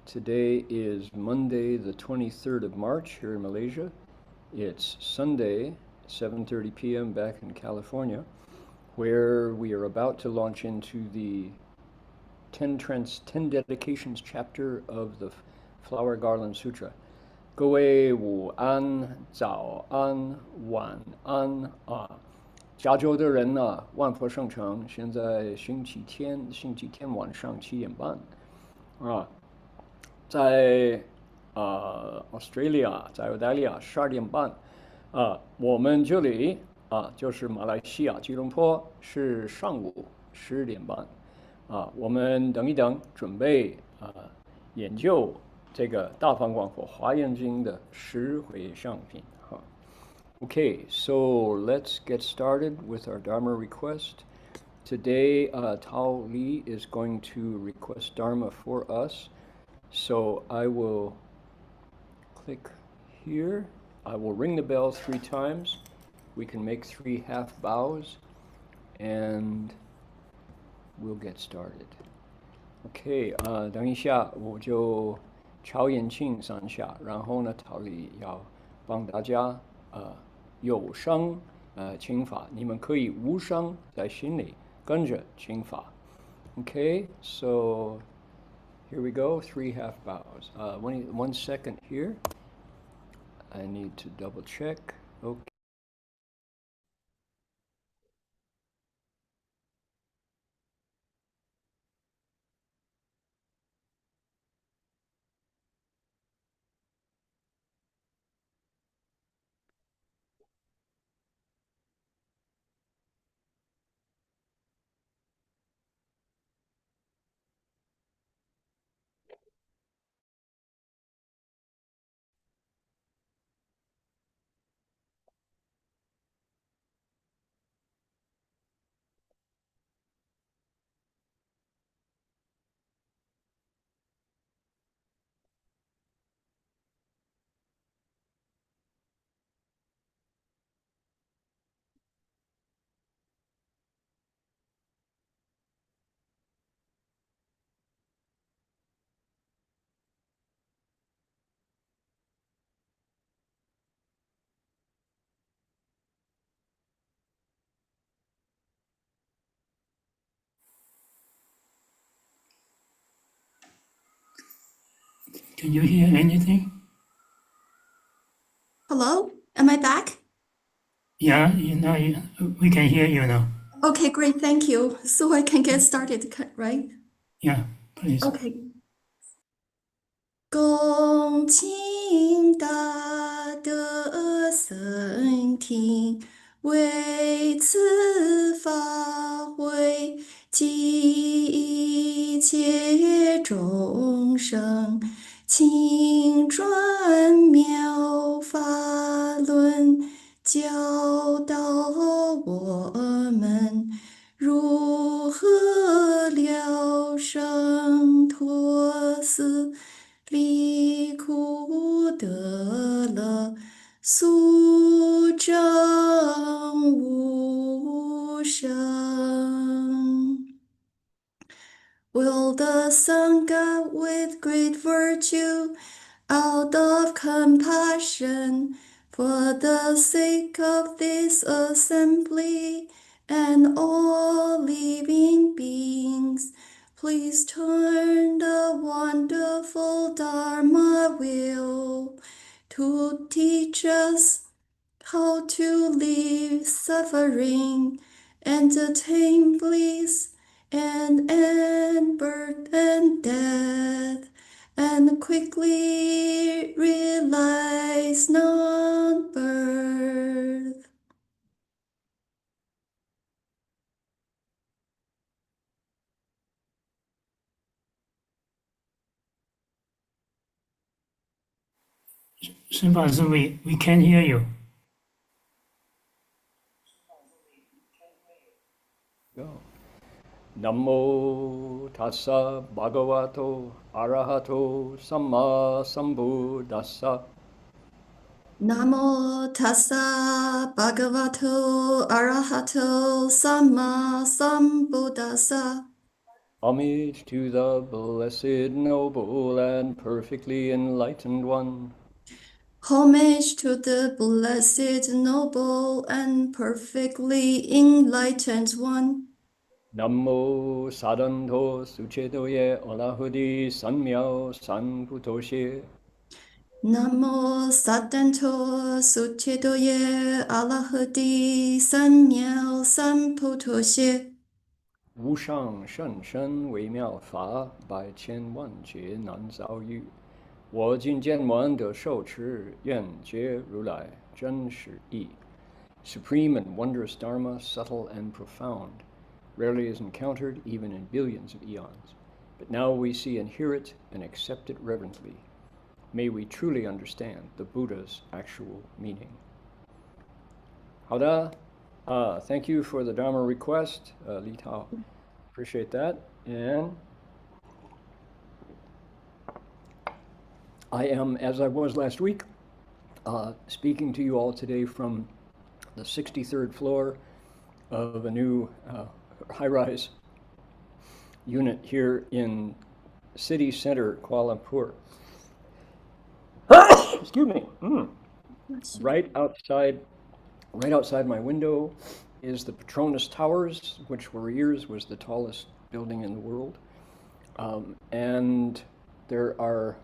Today is Monday, the 23rd of March here in Malaysia. It's Sunday, 7:30 p.m. back in California, where we are about to launch into the Ten Dedications chapter of the Flower Garland Sutra. 各位午安、早安、晚安啊！加州的人呢，万佛圣城，现在星期天晚上7点半啊。在Australia， 在澳大利亚12点半，我们这里就是马来西亚吉隆坡是上午10点半，我们等一等，准备研究这个大方广佛华严经的十回向品哈。Okay, so let's get started with our Dharma request. Today, Tao Li is going to request Dharma for us. So I will click here. I will ring the bell 3 times. We can make 3 half bows and we'll get started. OK, 等一下我就敲眼镜3下，然后呢，陶里要帮大家有声请法，你们可以无声在心里跟着请法。OK, so here we go, 3 half bows. One second here. I need to double check. Okay. Can you hear anything? Hello, am I back? Yeah, we can hear you now. Okay, great, thank you. So I can get started, right? Yeah, please. Okay. 恭请大德僧听，为此法会，济一切众生，请转妙法轮，教导我们如何了生脱死，离苦得乐，速证无生。Will the Sangha with great virtue, out of compassion, for the sake of this assembly and all living beings, please turn the wonderful Dharma wheel to teach us how to leave suffering, entertain bliss, and end birth and death, and quickly realize non-birth. We can't hear you. Go. Namo tassa bhagavato arahato samma sambuddhassa. Namo tassa bhagavato arahato samma sambuddhassa. Homage to the blessed, noble, and perfectly enlightened one. Homage to the blessed, noble, and perfectly enlightened one. Namo Sadanto Suchetoye Olahudi Sanmyao Sanputoshe. Namo Sadanto Suchedoye Alahadi Sanmiao Sanputoshe. 无上甚深微妙法，百千万劫难遭遇。我今见闻得受持，愿解如来真实义。Supreme and wondrous Dharma, subtle and profound, rarely is encountered even in billions of eons. But now we see and hear it and accept it reverently. May we truly understand the Buddha's actual meaning. 好的。Thank you for the Dharma request, Li Tao. Appreciate that. And I am, as I was last week, speaking to you all today from the 63rd floor of a new high-rise unit here in city center, Kuala Lumpur. Excuse me. Right outside my window is the Petronas Towers, which for years was the tallest building in the world. And there are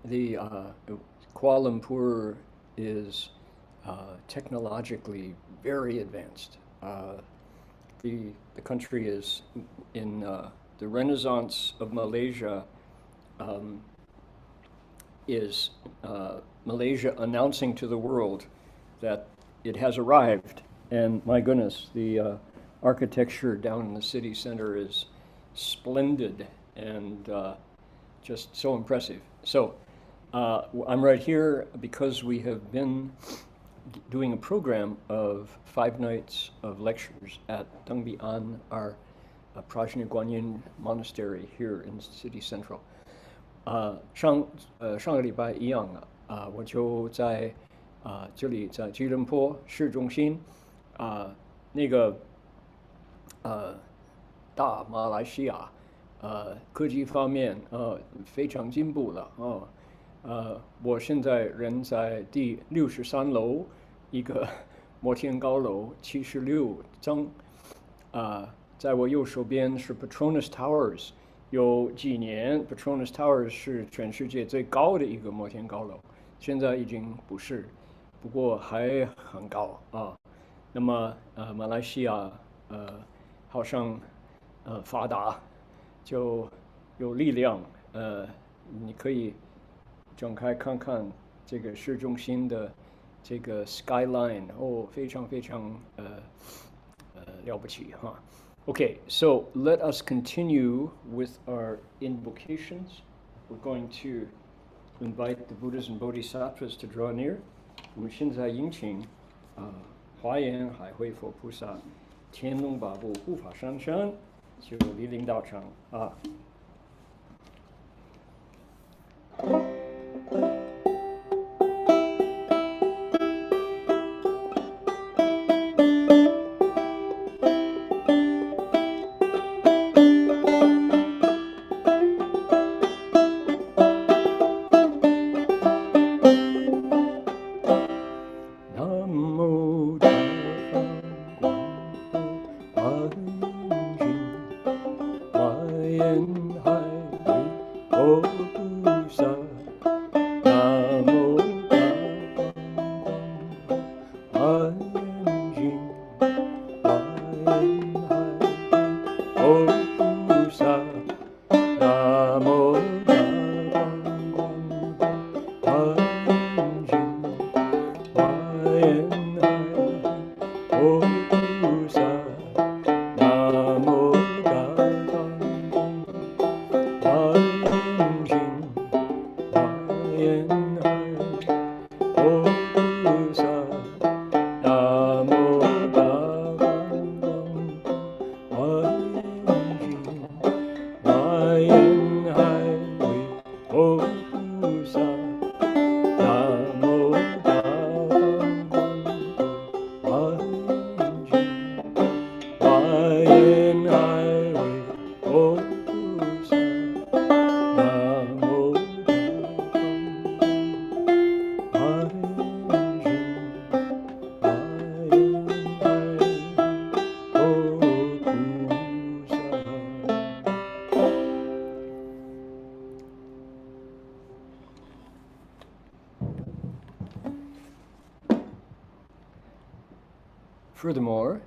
the Kuala Lumpur is technologically very advanced. The country is in the Renaissance of Malaysia. Is Malaysia announcing to the world that it has arrived. And my goodness, the architecture down in the city center is splendid and just so impressive. So I'm right here because we have been doing a program of 5 nights of lectures at Dengbi An, our Prajna Guanyin monastery here in city central. 上个礼拜一样我就在这里在吉隆坡市中心那个大马来西亚科技方面非常进步了我现在人在第63楼一个摩天高楼76层在我右手边是 Petronas Towers。有几年 Petronas Towers 是全世界最高的一个摩天高楼，现在已经不是，不过还很高那么马来西亚好像发达就有力量你可以展开看看这个市中心的这个 skyline 非常非常了不起Okay, so let us continue with our invocations. We're going to invite the Buddhas and Bodhisattvas to draw near. 我们现在迎请华严海会佛菩萨、天龙八部护法上身就莅临道场 Furthermore,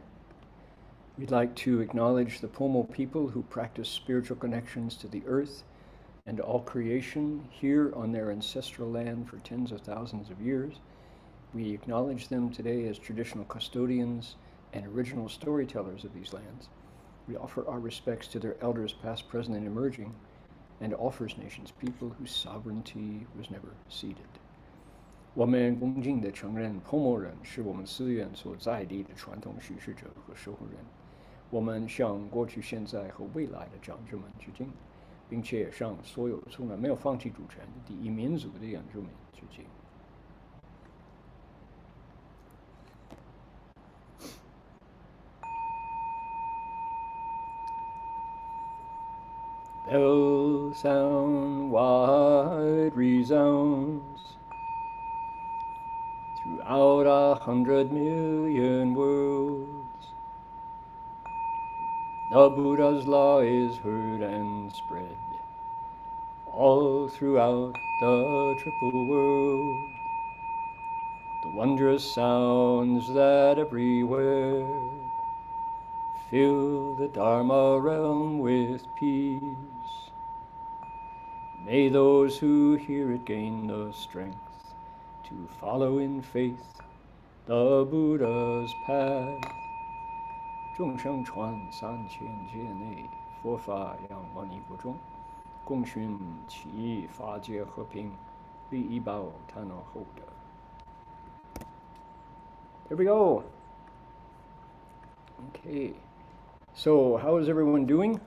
we'd like to acknowledge the Pomo people who practice spiritual connections to the earth and all creation here on their ancestral land for tens of thousands of years. We acknowledge them today as traditional custodians and original storytellers of these lands. We offer our respects to their elders past, present, and emerging, and all First Nations people whose sovereignty was never ceded. 我们恭敬地承认 Pomo 人是我们寺院所在地的传统叙事者和守护人。我们向过去、现在和未来的长者们致敬，并且向所有从来没有放弃主权的第一民族的原住民致敬。Bell sound wide resounds throughout 100 million worlds. The Buddha's law is heard and spread all throughout the triple world. The wondrous sounds that everywhere fill the Dharma realm with peace. May those who hear it gain the strength to follow in faith the Buddha's path. 众生传3000劫内，佛法扬万亿国中，共寻其法界和平，利益报贪恼后得。There we go. Okay. So, how is everyone doing?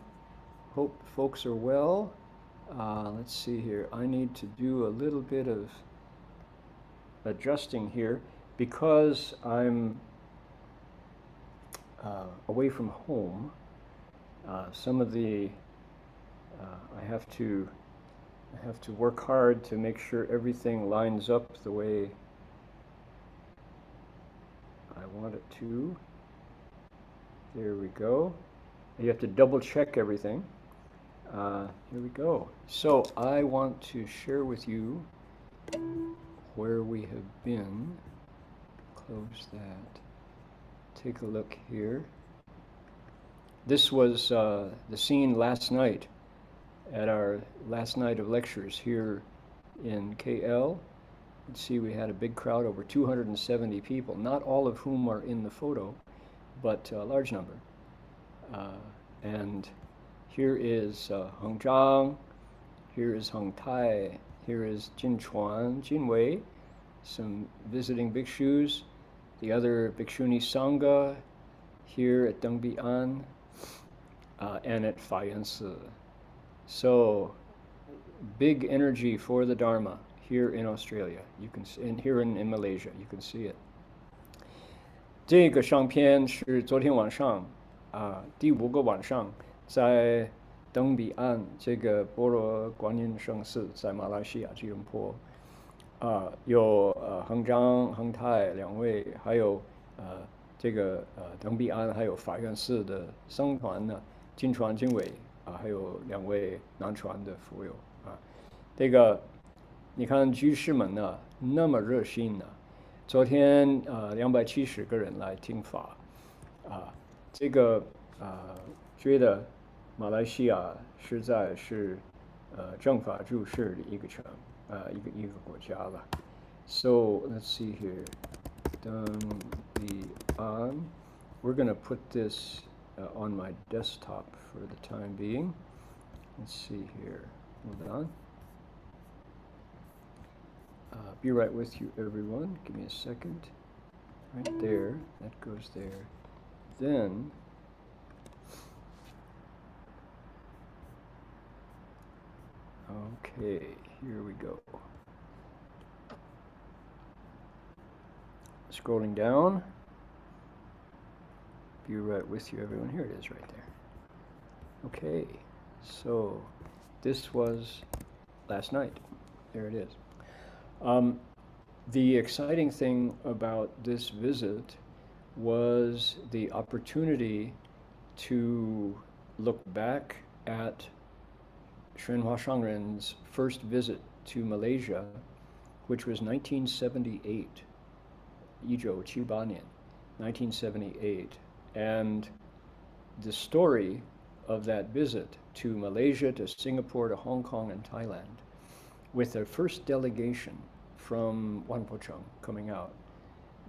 Hope folks are well. Let's see here. I need to do a little bit of adjusting here because I'm away from home. Some of the I have to work hard to make sure everything lines up the way I want it to. There we go. You have to double check everything. Here we go. So I want to share with you where we have been. Close that. Take a look here. This was the scene last night at our last night of lectures here in KL. Let's see, we had a big crowd, over 270 people, not all of whom are in the photo, but a large number. And here is Heng Zhang, here is Heng Tai, here is Jin Chuan, Jin Wei, some visiting bhikshus, the other Bhikshuni Sangha here at Dengbian and at Fayansi. So big energy for the Dharma here in Australia. You can see, and here in Malaysia, you can see it. 这个相片是昨天晚上第5个晚上在登彼岸这个般若观音圣寺，在马来西亚吉隆坡。有恒章、恒泰两位，还有这个登彼岸还有法院寺的僧团呢，金传、金伟还有2位南传的佛友这个你看居士们呢那么热心呢，昨天270个人来听法这个觉得马来西亚实在是正法注释的一个国家了。So let's see here. We're going to put this on my desktop for the time being. Let's see here. Hold on. Be right with you, everyone. Give me a second. Right there. That goes there. Then okay, here we go. Scrolling down. Be right with you, everyone. Here it is right there. Okay, so this was last night. There it is. The exciting thing about this visit was the opportunity to look back at Shenhua Shangren's first visit to Malaysia, which was 1978, 1978年 1978. And the story of that visit to Malaysia, to Singapore, to Hong Kong, and Thailand, with their first delegation from Wan Po Chung coming out,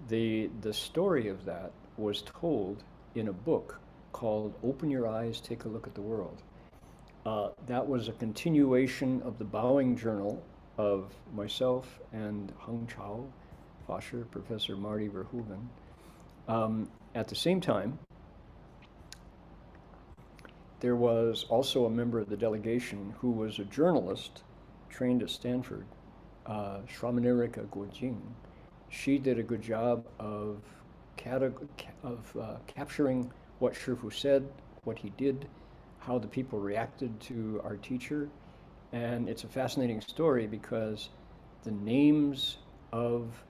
the story of that was told in a book called Open Your Eyes, Take a Look at the World. That was a continuation of the Bowing Journal of myself and Heng Sure, Fasher, Professor Marty Verhoeven. At the same time, there was also a member of the delegation who was a journalist trained at Stanford, Shramanirika Guojing. She did a good job of capturing what Shifu said, what he did, how the people reacted to our teacher. And it's a fascinating story because the names of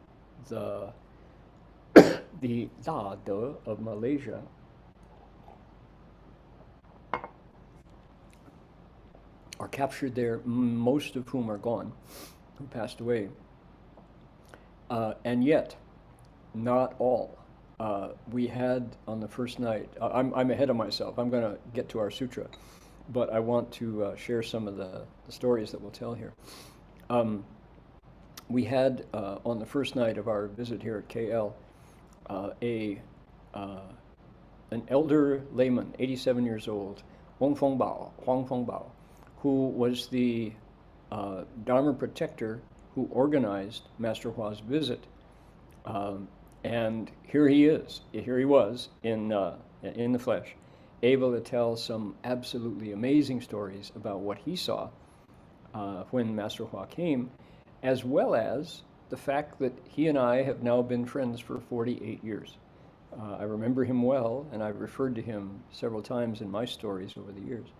the Da De of Malaysia are captured there, most of whom are gone, who passed away. And yet, not all. We had on the first night, I'm ahead of myself, I'm going to get to our sutra, but I want to share some of the stories that we'll tell here. We had on the first night of our visit here at KL, an elder layman, 87 years old, Huang Fengbao, who was the Dharma protector who organized Master Hua's visit. And here he was in the flesh, able to tell some absolutely amazing stories about what he saw when Master Hua came, as well as the fact that he and I have now been friends for 48 years. I remember him well, and I've referred to him several times in my stories over the years.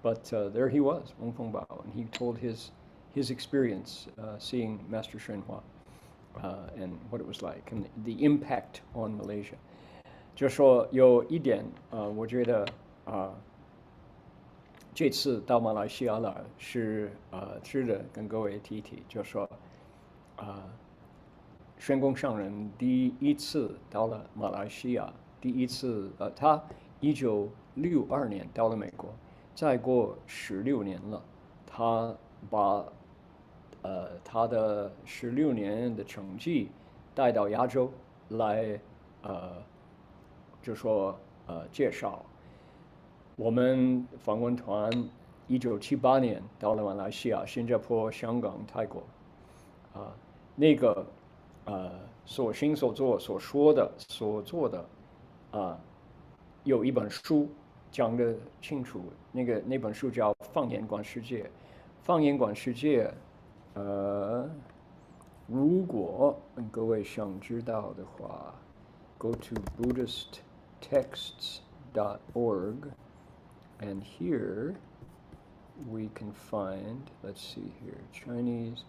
But there he was, Wong Fengbao, and he told his experience seeing Master Shen Hua and what it was like, and the impact on Malaysia. 就说有一点我觉得这次到马来西亚来是值得跟各位提提，就说宣公上人第一次到了马来西亚，第一次他1962年到了美国，再过16年了，他把他的16年的成绩带到亚洲来，就说介绍。我们访问团1978年到了马来西亚、新加坡、香港、泰国，那个所行所做所说的所做的有一本书讲得清楚，那本书叫《放眼观世界》。放眼观世界，如果各位想知道的话 ，go to BuddhistTexts.org, and here we can find, let's see here, Chinese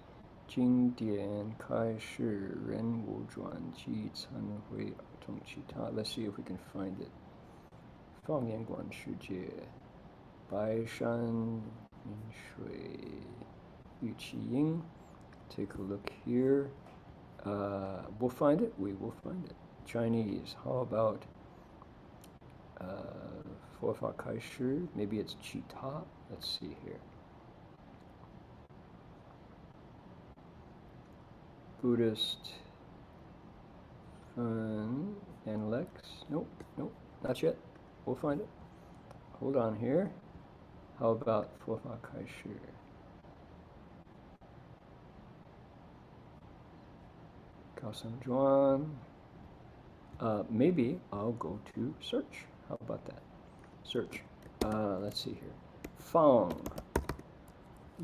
经典开示人物传记参会儿童其他 Let's see if we can find it. 放眼观世界，白山明水玉其音。Take a look here. We'll find it. We will find it. Chinese. How about 佛法开示? Maybe it's 其他. Let's see here. Buddhist Fun and Lex. Nope, not yet. We'll find it. Hold on here. How about 佛法开示? Maybe I'll go to search. How about that? Search. Let's see here. 放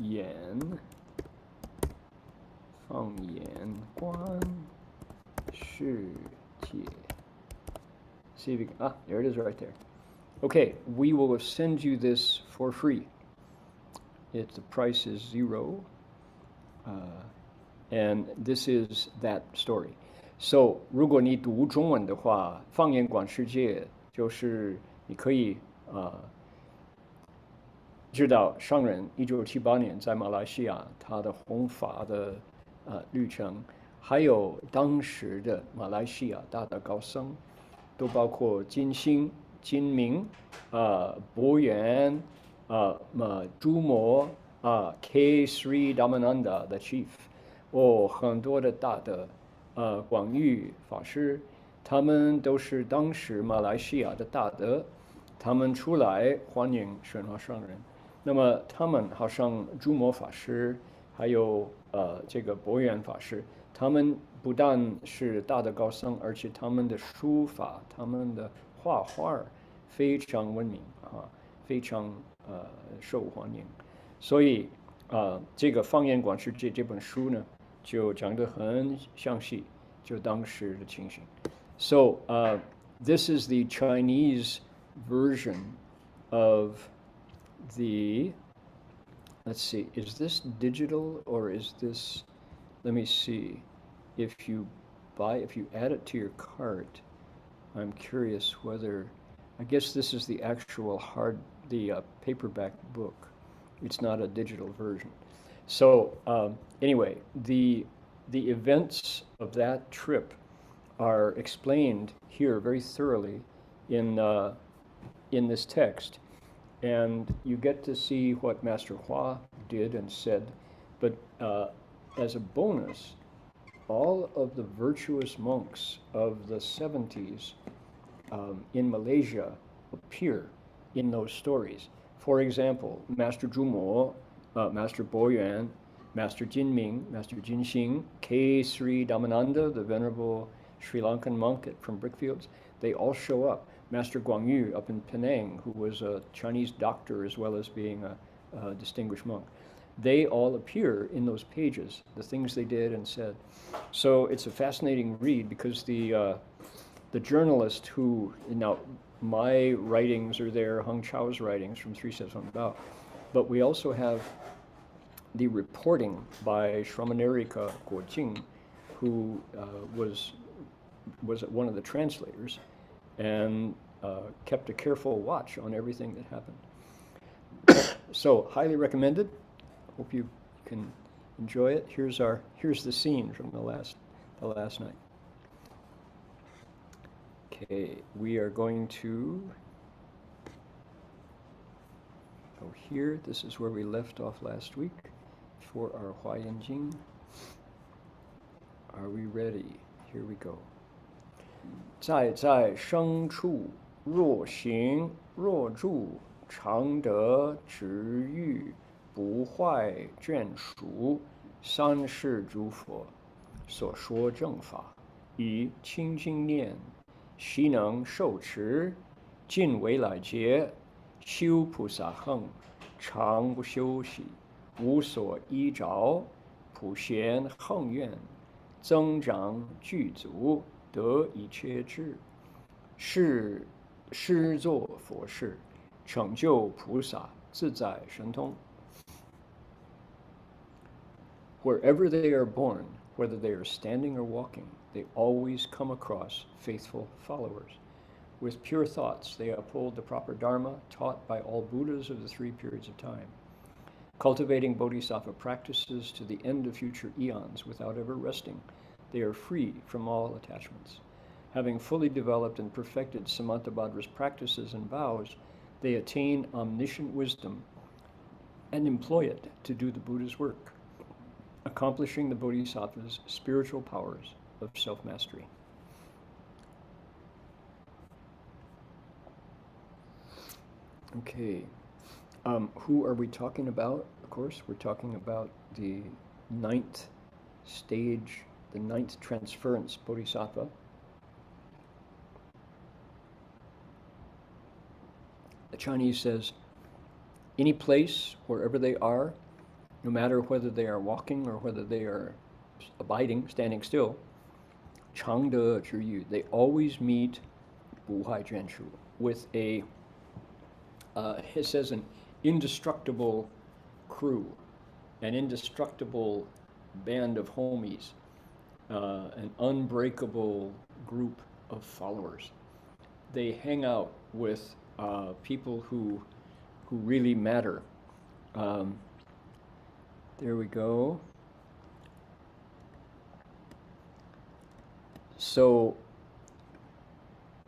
眼观世界. See if you can, there it is right there. Okay, we will send you this for free. The price is $0. And this is that story. So, 如果你读中文的话，放眼观世界就是你可以知道上人1978年在马来西亚他的弘法的旅程，还有当时的马来西亚大的高僧都包括金星、金明、博元、朱摩、K. Sri Dhammananda the Chief， 很多的大的广玉法师，他们都是当时马来西亚的大德，他们出来欢迎玄华上人。那么他们好像朱摩法师，还有这个博元法师，他们不但是大的高僧，而且他们的书法、他们的画画非常闻名非常受欢迎。所以这个《放眼广世界》这本书呢，就讲得很详细，就当时的情形。So this is the Chinese version of the, let's see, is this digital or is this, let me see, if you add it to your cart, I'm curious whether, I guess this is the actual paperback book. It's not a digital version. So anyway, the events of that trip are explained here very thoroughly in this text, and you get to see what Master Hua did and said. But as a bonus, all of the virtuous monks of the 70s in Malaysia appear in those stories. For example, Master Zhumo, Master Boyuan, Master Jinming, Master Jinxing, K. Sri Dhammananda, the venerable Sri Lankan monk from Brickfields, they all show up. Master Guangyu up in Penang, who was a Chinese doctor as well as being a distinguished monk. They all appear in those pages, the things they did and said. So it's a fascinating read because the journalist who, now my writings are there, Heng Chao's writings from Three Steps on Bao, but we also have the reporting by Shramanarika Guojing, who was one of the translators and kept a careful watch on everything that happened. So highly recommended. Hope you can enjoy it. Here's the scene from the last night. Okay, we are going to go here. This is where we left off last week for our Huayan Jing. Are we ready? Here we go. 在生处若行若住，常得直欲，不坏眷属。三世诸佛所说正法，以清净念，悉能受持，尽未来劫，修菩萨行，常不休息，无所依着，普贤恒愿，增长具足，得一切智，施作佛事，成就菩萨自在神通。Wherever they are born, whether they are standing or walking, they always come across faithful followers. With pure thoughts, they uphold the proper Dharma taught by all Buddhas of the three periods of time, cultivating bodhisattva practices to the end of future eons without ever resting. They are free from all attachments. Having fully developed and perfected Samantabhadra's practices and vows, they attain omniscient wisdom and employ it to do the Buddha's work, accomplishing the bodhisattva's spiritual powers of self-mastery. Okay, who are we talking about? Of course, we're talking about the ninth stage, the ninth transference bodhisattva. The Chinese says, any place, wherever they are, no matter whether they are walking or whether they are abiding, standing still, Changde Zhiyu, they always meet Bu Hai Jianshu with a, it says an indestructible crew, an indestructible band of homies, an unbreakable group of followers. They hang out with people who really matter. There we go. So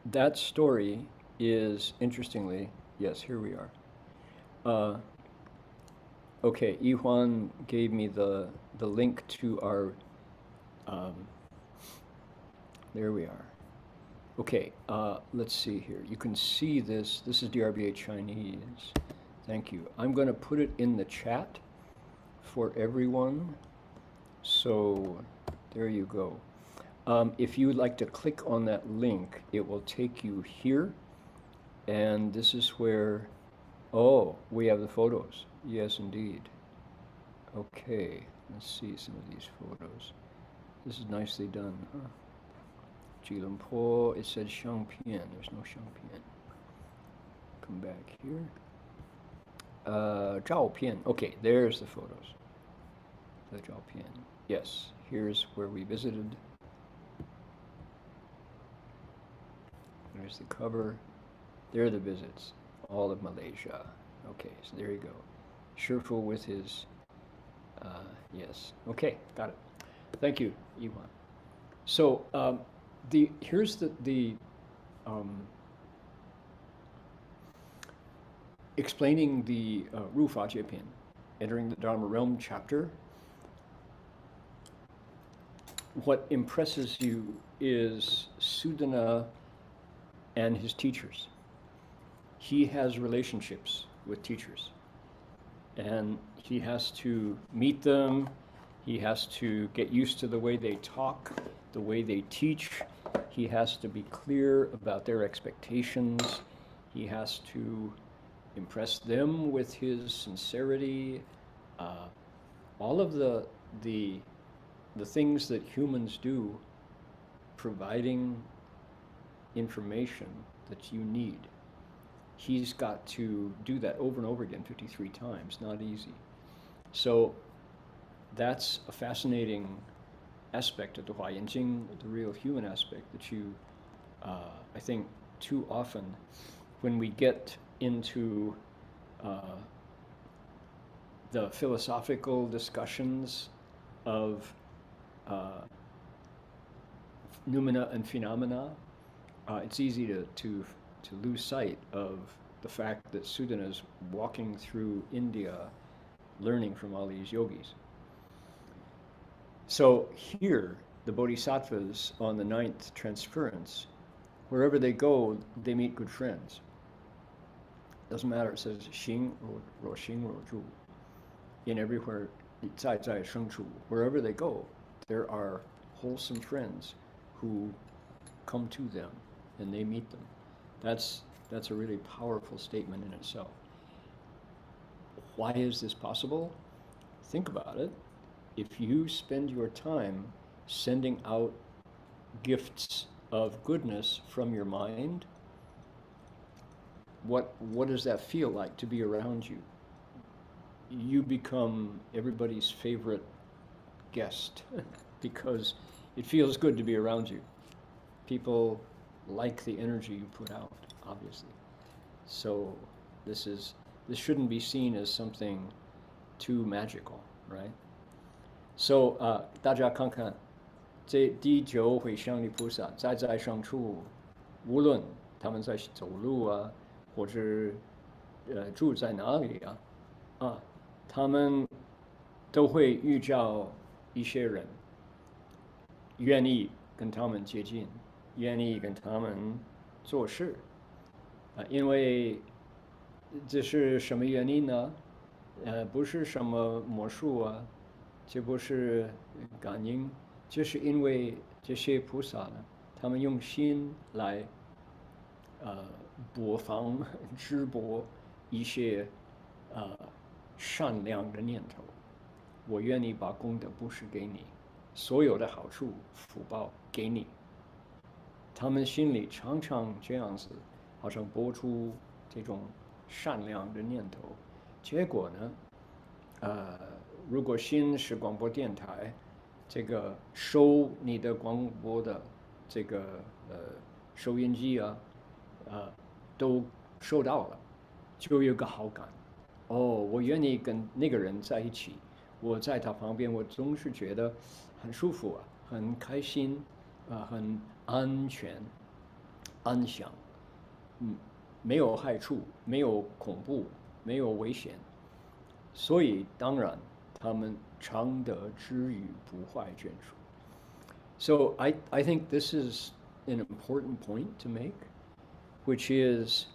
that story is, interestingly, yes, here we are. Okay, Yihuan gave me the link to our, there we are. Okay, let's see here. You can see this. This is DRBA Chinese. Thank you. I'm going to put it in the chat for everyone. So there you go. If you would like to click on that link, it will take you here. And this is where, oh, we have the photos. Yes, indeed. Okay, let's see some of these photos. This is nicely done, huh? Jilanpo, it said Shangpian. There's no Shangpian. Come back here. Zhaopian. Okay, there's the photos. The Zhaopian. Yes, here's where we visited. There's the cover. There are the visits. All of Malaysia. Okay, so there you go. Shifu with his, yes. Okay, got it. Thank you, Iwan. So here's the explaining the Ru Fa Jie Pian, entering the Dharma realm chapter. What impresses you is Sudana and his teachers. He has relationships with teachers, and he has to meet them. He has to get used to the way they talk, the way they teach. He has to be clear about their expectations. He has to impress them with his sincerity. All of the things that humans do, providing information that you need. He's got to do that over and over again 53 times, not easy. So that's a fascinating aspect of the Huayan Jing, the real human aspect that you, I think too often when we get into the philosophical discussions of noumena and phenomena, it's easy to lose sight of the fact that Sudana is walking through India learning from all these yogis. So here, the bodhisattvas on the 9th transference, wherever they go, they meet good friends. Doesn't matter, it says Xing Ro Xing Ro Zhu. In everywhere, Zai Zai Sheng Chu, wherever they go, there are wholesome friends who come to them and they meet them. That's a really powerful statement in itself. Why is this possible? Think about it. If you spend your time sending out gifts of goodness from your mind, what does that feel like to be around you? You become everybody's favorite guest because it feels good to be around you. People like the energy you put out, obviously. So this shouldn't be seen as something too magical, right? So 大家看看这第9回向力菩萨在上处，无论他们在走路啊，或者住在哪里啊，他们都会遇到一些人，愿意跟他们接近，愿意跟他们做事，因为这是什么原因呢？不是什么魔术啊，这不是感应，就是因为这些菩萨呢，他们用心来播放、直播一些善良的念头。我愿意把功德布施给你，所有的好处福报给你。他们心里常常这样子，好像播出这种善良的念头。结果呢，如果心是广播电台，这个收你的广播的这个收音机都收到了，就有个好感。哦，我愿意跟那个人在一起，我在他旁边，我总是觉得很舒服很开心很安全。安详，没有害处，没有恐怖，没有危险，所以当然他们常得知语不坏眷属。So I think this is an important point to make, which is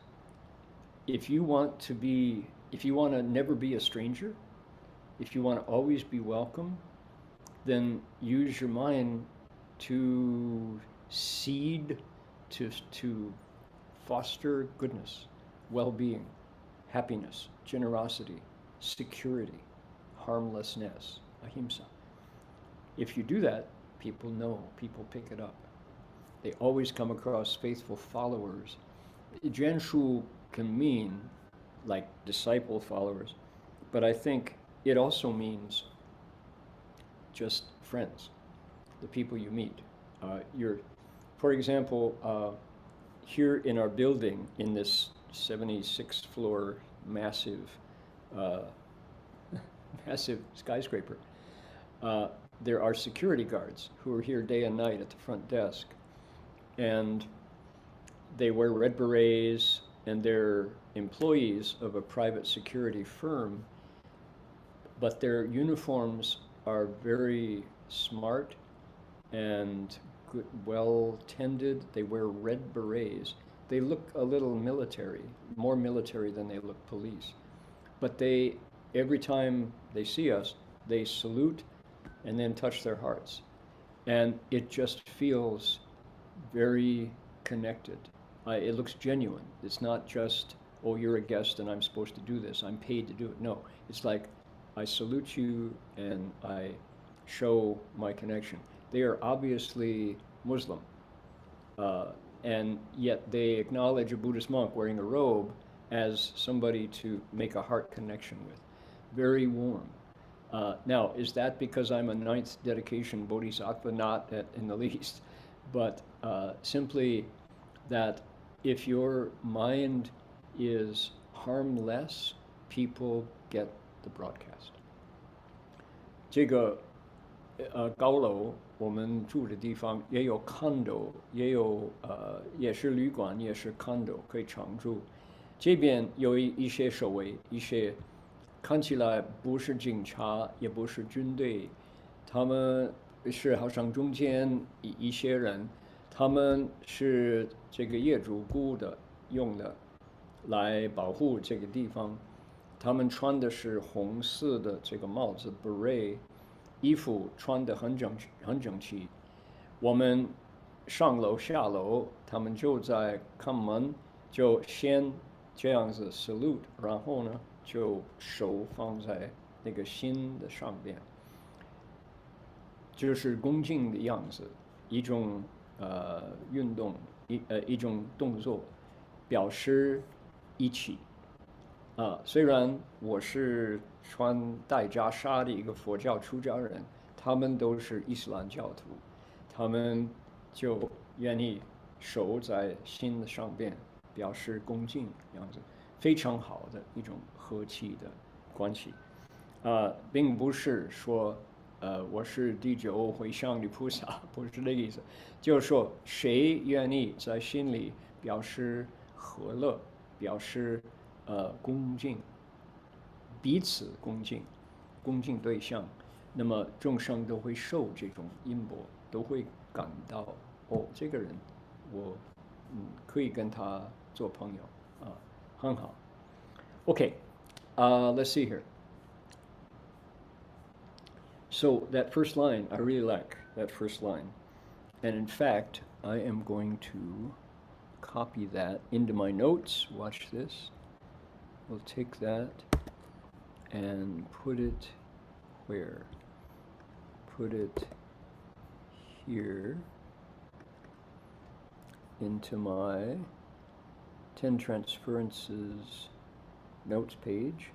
if you want to never be a stranger, if you want to always be welcome, then use your mind to seed, to foster goodness, well-being, happiness, generosity, security, harmlessness, ahimsa. If you do that, people know, people pick it up. They always come across faithful followers. Jianshu can mean like disciple followers, but I think it also means just friends, the people you meet. For example, here in our building, in this 76th floor massive skyscraper, there are security guards who are here day and night at the front desk, and they wear red berets, and they're employees of a private security firm, but their uniforms are very smart and good, well tended. They wear red berets. They look a little military, more military than they look police. But every time they see us, they salute and then touch their hearts. And it just feels very connected. It looks genuine. It's not just, oh, you're a guest and I'm supposed to do this. I'm paid to do it. No, it's like I salute you and I show my connection. They are obviously Muslim, and yet they acknowledge a Buddhist monk wearing a robe as somebody to make a heart connection with. Very warm. Now, is that because I'm a ninth dedication bodhisattva? Not in the least, but simply that if your mind is harmless, people get the broadcast. 这个高楼我们住的地方也有 condo， 也是旅馆，也是 condo 可以常住。这边有一些守卫，一些看起来不是警察，也不是军队，他们是好像中间一些人，他们是这个业主雇的用的来保护这个地方。他们穿的是红色的这个帽子 beret， 衣服穿得很整齐。我们上楼下楼，他们就在看门，就先这样子 salute， 然后呢就手放在那个心的上边，就是恭敬的样子，一种运动，一种动作，表示一起。虽然我是穿戴袈裟的一个佛教出家人，他们都是伊斯兰教徒，他们就愿意手在心的上边，表示恭敬样子，非常好的一种和气的关系。并不是说我是第9回向的菩萨，不是这个意思，就是说谁愿意在心里表示和乐，表示恭敬，彼此恭敬对象，那么众生都会受这种因果，都会感到这个人我可以跟他做朋友很好。Okay, let's see here. So that first line, I really like that first line. And in fact, I am going to copy that into my notes. Watch this. We'll take that and put it where? Put it here into my 10 Transferences notes page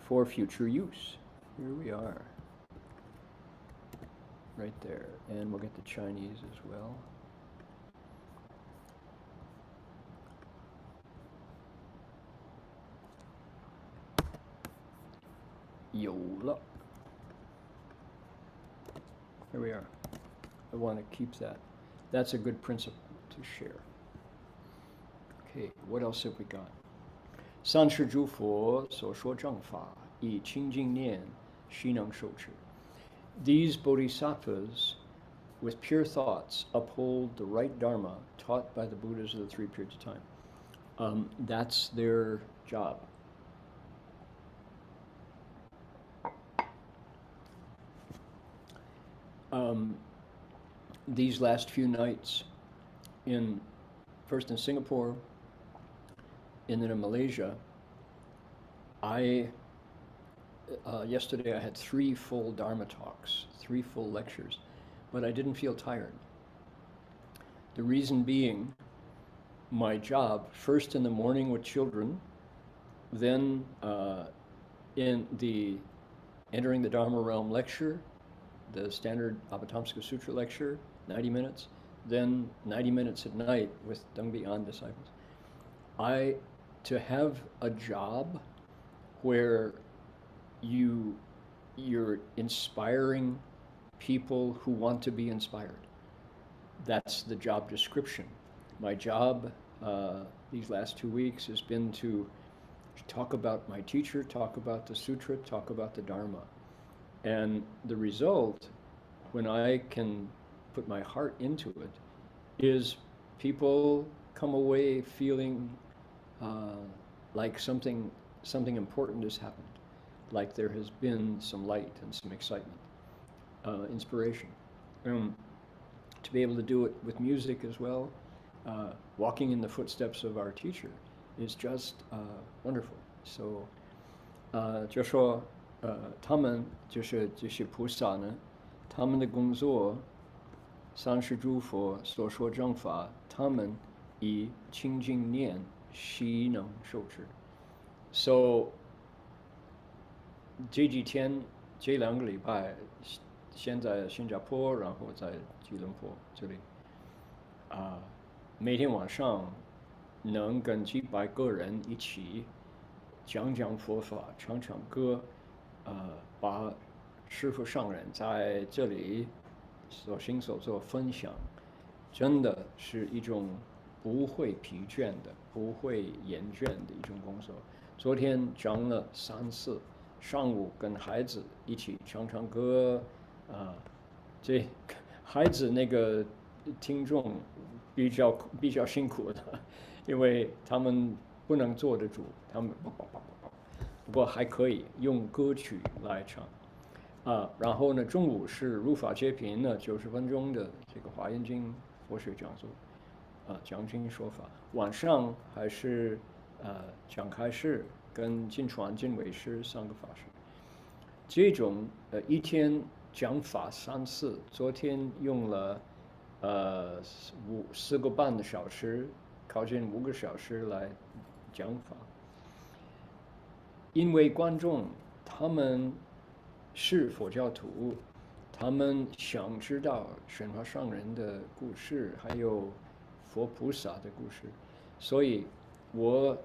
for future use. Here we are. Right there. And we'll get the Chinese as well. Yola. Here we are. I want to keep that. That's a good principle to share. Okay, what else have we got? 三世诸佛所说正法，以清净念，悉能受持。These bodhisattvas, with pure thoughts, uphold the right dharma taught by the Buddhas of the three periods of time. That's their job. These last few nights, first in Singapore, and then in Malaysia, yesterday I had 3 full Dharma talks, 3 full lectures, but I didn't feel tired. The reason being, my job, first in the morning with children, then in the Entering the Dharma Realm lecture, the standard Avatamsaka Sutra lecture, 90 minutes, then 90 minutes at night with Dengbi disciples. To have a job where you're inspiring people who want to be inspired. That's the job description. My job these last 2 weeks has been to talk about my teacher, talk about the sutra, talk about the Dharma. And the result, when I can put my heart into it, is people come away feeling like something important has happened, like there has been some light and some excitement, inspiration. To be able to do it with music as well, walking in the footsteps of our teacher, is just wonderful. So, 就说他们就是这些菩萨呢，他们的工作，三世诸佛所说正法，他们以清净念悉能受持。So 这几天这2个礼拜，先在新加坡，然后在吉隆坡这里，每天晚上能跟几百个人一起讲佛法、唱歌，把师父上人在这里所行所做分享，真的是一种不会疲倦的、不会厌倦的一种工作。昨天讲了3次，上午跟孩子一起唱歌，这孩子那个听众比较辛苦的，因为他们不能坐得住，他们不过还可以用歌曲来唱。然后呢，中午是如法界品呢90分钟的这个华严经佛学讲座，讲经说法。晚上还是讲开示跟金传金伟师3个法师。这种一天讲法3次，昨天用了4个半的小时，靠近5个小时来讲法。因为观众他们是佛教徒，他们想知道玄华上人的故事，还有佛菩萨的故事，所以我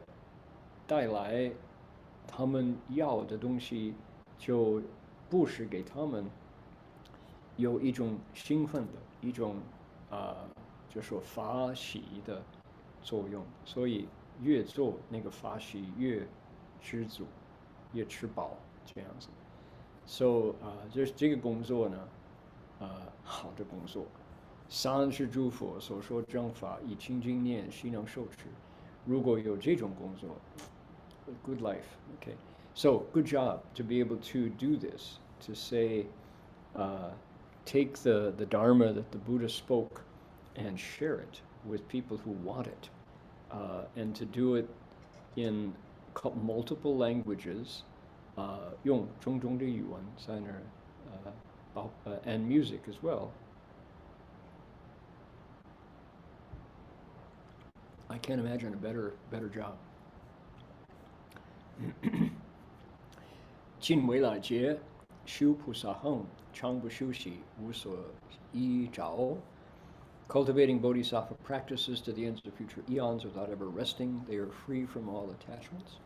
带来他们要的东西，就布施给他们，有一种兴奋的一种就说法喜的作用，所以越做那个法喜越知足，越吃饱这样子。So 就是这个工作呢，好的工作。三世诸佛所说正法，以清净念悉能受持。如果有这种工作 ，good life. Okay. So good job to be able to do this. To say, take the Dharma that the Buddha spoke and share it with people who want it, and to do it in multiple languages, 用种种的语文在那儿，and music as well. I can't imagine a better job. 尽未来劫，修菩萨行，常不休息，无所依着。Cultivating bodhisattva practices to the ends of future eons without ever resting, they are free from all attachments.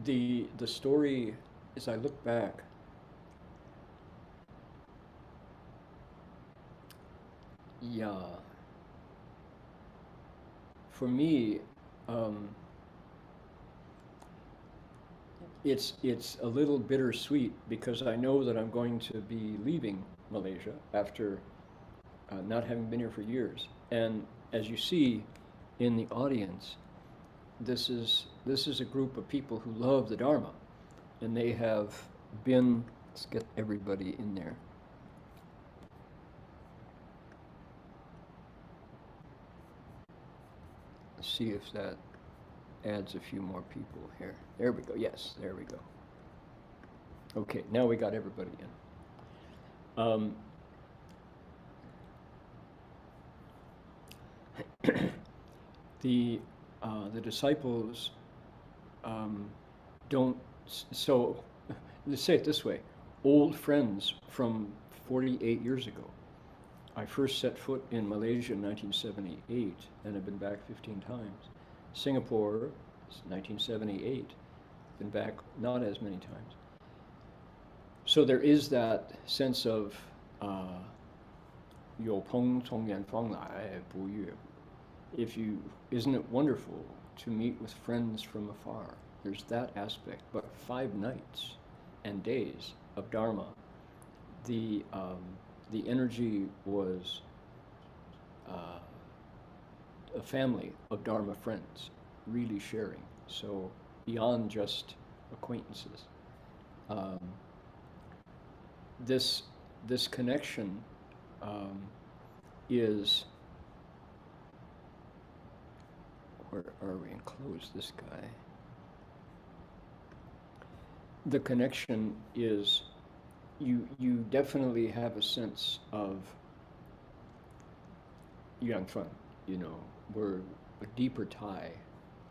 The story, as I look back, Yeah. For me, it's a little bittersweet because I know that I'm going to be leaving Malaysia after not having been here for years. And as you see in the audience, this is a group of people who love the Dharma, and they have been. Let's get everybody in there. See if that adds a few more people here. There we go. Yes, there we go. Okay, now we got everybody in. The disciples don't. So let's say it this way: old friends from 48 years ago. I first set foot in Malaysia in 1978 and have been back 15 times. Singapore, 1978, been back not as many times. So there is that sense of 有朋从远方来不遇. Isn't it wonderful to meet with friends from afar? There's that aspect. But 5 nights and days of Dharma, the energy was a family of Dharma friends, really sharing. So beyond just acquaintances, this connection is. Where are we? Enclose this guy. The connection is. You definitely have a sense of Yuanfeng, we're a deeper tie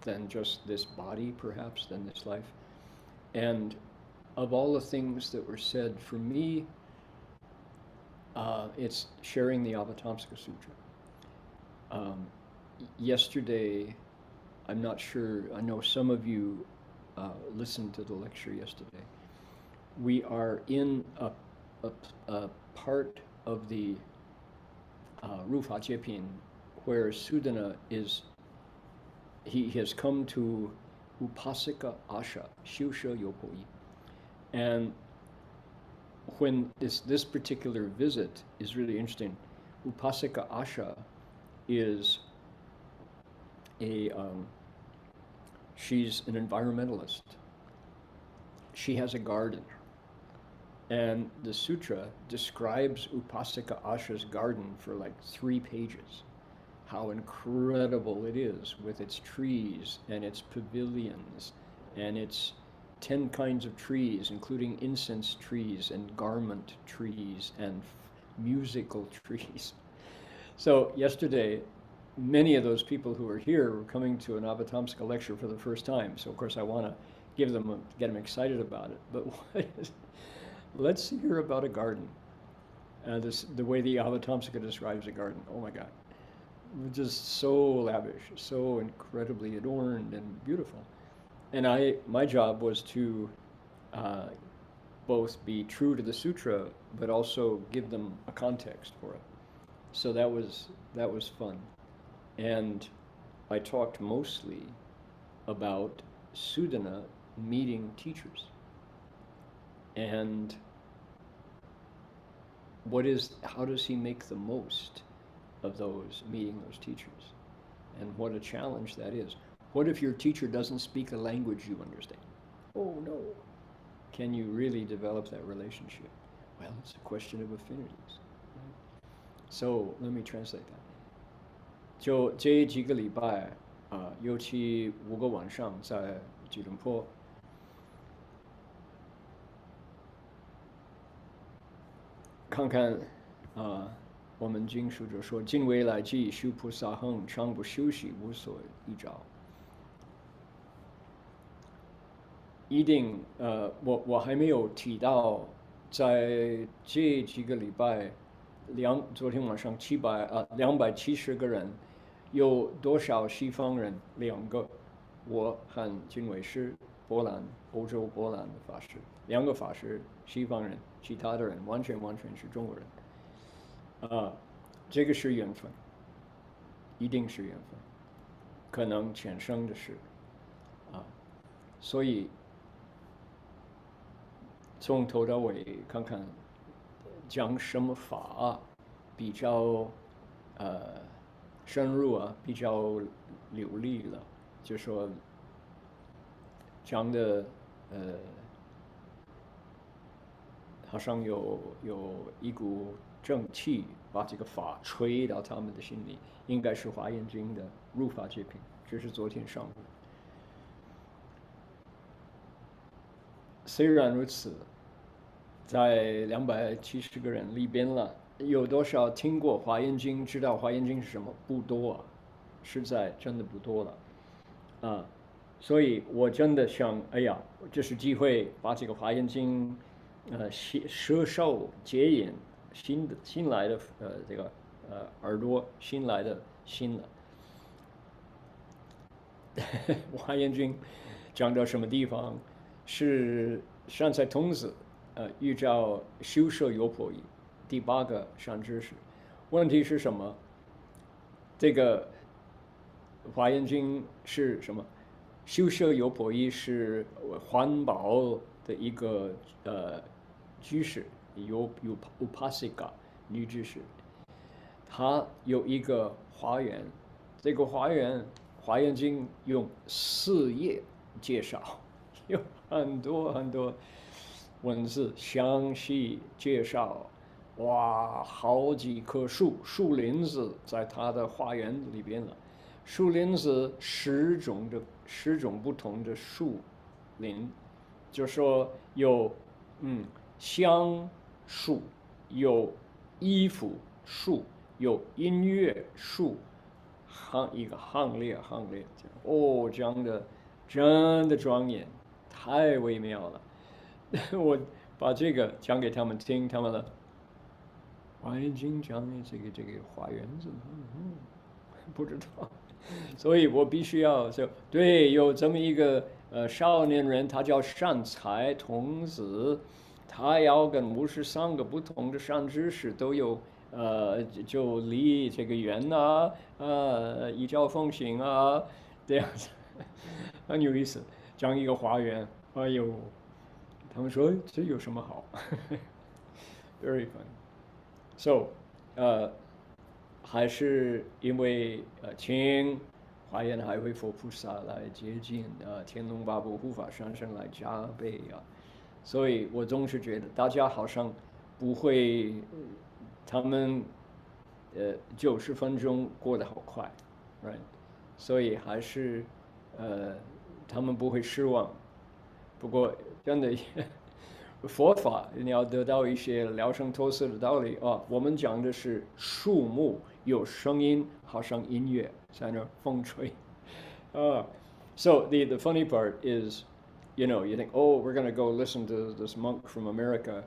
than just this body, perhaps, than this life. And of all the things that were said, for me, it's sharing the Avatamsaka Sutra. Yesterday, I'm not sure, I know some of you listened to the lecture yesterday. We are in a part of the Rufa Jiepin where Sudana he has come to Upasika Asha, Xiusha Yopoi. And when this particular visit is really interesting, Upasika Asha is she's an environmentalist. She has a garden. And the sutra describes Upasika Asha's garden for like 3 pages. How incredible it is with its trees and its pavilions and its 10 kinds of trees, including incense trees and garment trees and musical trees. So yesterday, many of those people who were here were coming to an Avatamsaka lecture for the first time. So of course I want to get them excited about it. But let's hear about a garden. The way the Avatamsaka describes a garden. Oh my God. Just so lavish, so incredibly adorned and beautiful. And my job was to both be true to the sutra, but also give them a context for it. So that was fun. And I talked mostly about Sudana meeting teachers. And how does he make the most of meeting those teachers? And what a challenge that is. What if your teacher doesn't speak a language you understand? Oh no. Can you really develop that relationship? Well, it's a question of affinities. Right? So let me translate that. 就这几个礼拜尤其5个晚上在吉隆坡，看看我们经书就说敬为来记修菩萨行常不休息无所依照。一定我还没有提到在这几个礼拜昨天晚上270个人，有多少西方人？2个，我和金伟师，欧洲波兰的法师，2个法师西方人，其他的人完全是中国人。这个是缘分，一定是缘分，可能前生的事啊，所以从头到尾看看讲什么法比较深入啊，比较流利了，就说讲的好像有一股正气把这个法吹到他们的心里，应该是华严经的入法界品，这是昨天上午。虽然如此，在270个人里边了，有多少听过华严经，知道华严经是什么？不多啊，实在真的不多了啊。所以我真的想，哎呀，这是机会把这个华严经摄受接引新来的这个耳朵，新来的心了。华严经讲到什么地方？是善财童子遇到修摄有婆夷第8个善知识。问题是什么？这个华严经是什么？修摄有婆夷是环保的一个居士，有 Upasika 女居士，她有一个华严，这个华严经用4页介绍，有很多很多文字详细介绍，哇，好几棵树林子在他的花园里边了，树林子10种不同的树林，就说有香树，有衣服树，有音乐树，一个行列哦，讲的真的庄严，太微妙了。我把这个讲给他们听，他们了，华严经讲的这个花园子，不知道，所以我必须要说，对，有这么一个少年人，他叫善财童子，他要跟53个不同的善知识都有就离这个缘啊，依教奉行啊，这样子，很有意思，讲一个花园，哎呦，他们说这有什么好？Very fun. So, 还是因为请华严海会佛菩萨来接近天龙八部护法上身来加倍啊，所以我总是觉得大家好像不会，他们90分钟过得好快 ，right？ 所以还是他们不会失望。不过真的佛法你要得到一些了生脱色的道理啊。我们讲的是树木有声音，好像音乐在那风吹So the funny part is, you think, oh, we're going to go listen to this monk from America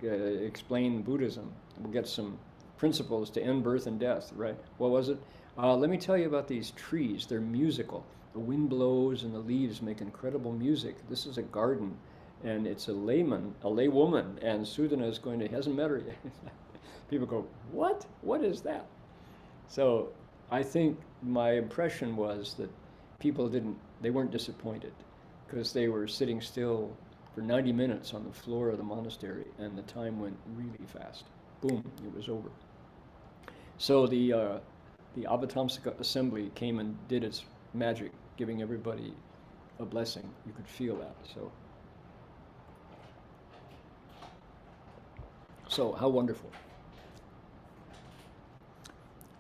explain Buddhism. We'll get some principles to end birth and death, right? What was it? Let me tell you about these trees. They're musical. The wind blows and the leaves make incredible music. This is a garden, and it's a laywoman, and Sudana is he hasn't met her yet. People go, what? What is that? So I think my impression was that people they weren't disappointed because they were sitting still for 90 minutes on the floor of the monastery, and the time went really fast. Boom, it was over. So the Avatamsaka assembly came and did its magic, giving everybody a blessing. You could feel that. So how wonderful.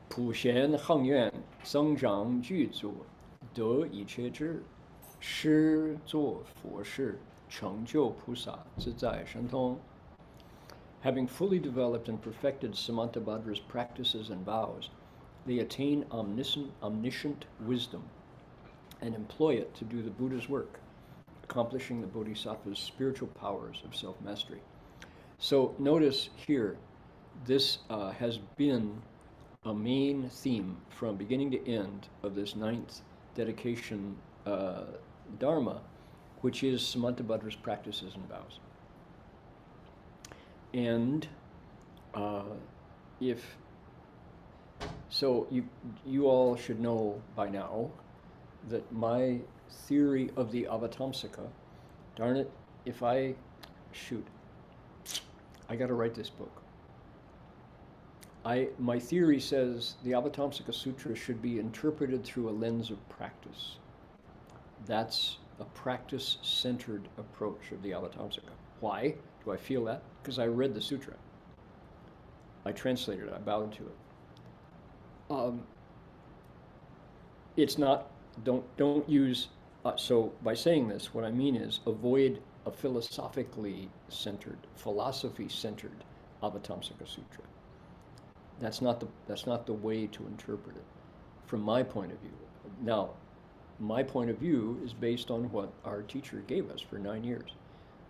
普贤恒愿，增长具足，得一切智，施作佛事，成就菩萨，自在神通。Having fully developed and perfected Samantabhadra's practices and vows, they attain omniscient wisdom and employ it to do the Buddha's work, accomplishing the Bodhisattva's spiritual powers of self-mastery. So notice here, this has been a main theme from beginning to end of this 9th dedication Dharma, which is Samantabhadra's practices and vows. And if So you all should know by now that my theory of the Avatamsaka, darn it, I got to write this book. My theory says the Avatamsaka Sutra should be interpreted through a lens of practice. That's a practice-centered approach of the Avatamsaka. Why do I feel that? Because I read the sutra. I translated it, I bowed to it. It's not, don't use, so by saying this, what I mean is avoid a philosophically centered, philosophy-centered Avatamsaka Sutra. That's not the way to interpret it, from my point of view. Now, my point of view is based on what our teacher gave us for 9 years.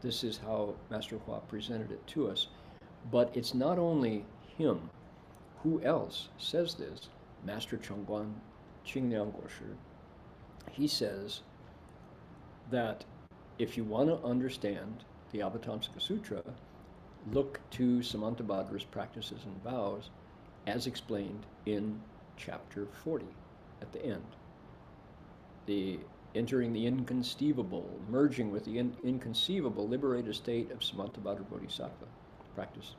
This is how Master Hua presented it to us. But it's not only him. Who else says this? Master Chengguan Qingliang Guoshi. He says that if you want to understand the Avatamsaka Sutra, look to Samantabhadra's practices and vows as explained in chapter 40 at the end. The entering the inconceivable, merging with the inconceivable liberated state of Samantabhadra Bodhisattva practice.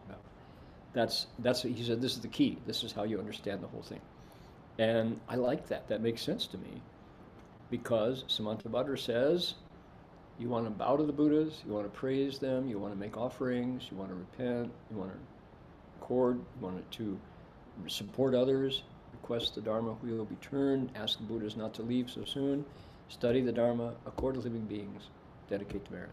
That's he said, this is the key. This is how you understand the whole thing. And I like that. That makes sense to me, because Samantabhadra says, you want to bow to the Buddhas, you want to praise them, you want to make offerings, you want to repent, you want to accord, you want to support others, request the Dharma wheel be turned, ask the Buddhas not to leave so soon, study the Dharma, accord to living beings, dedicate to merit.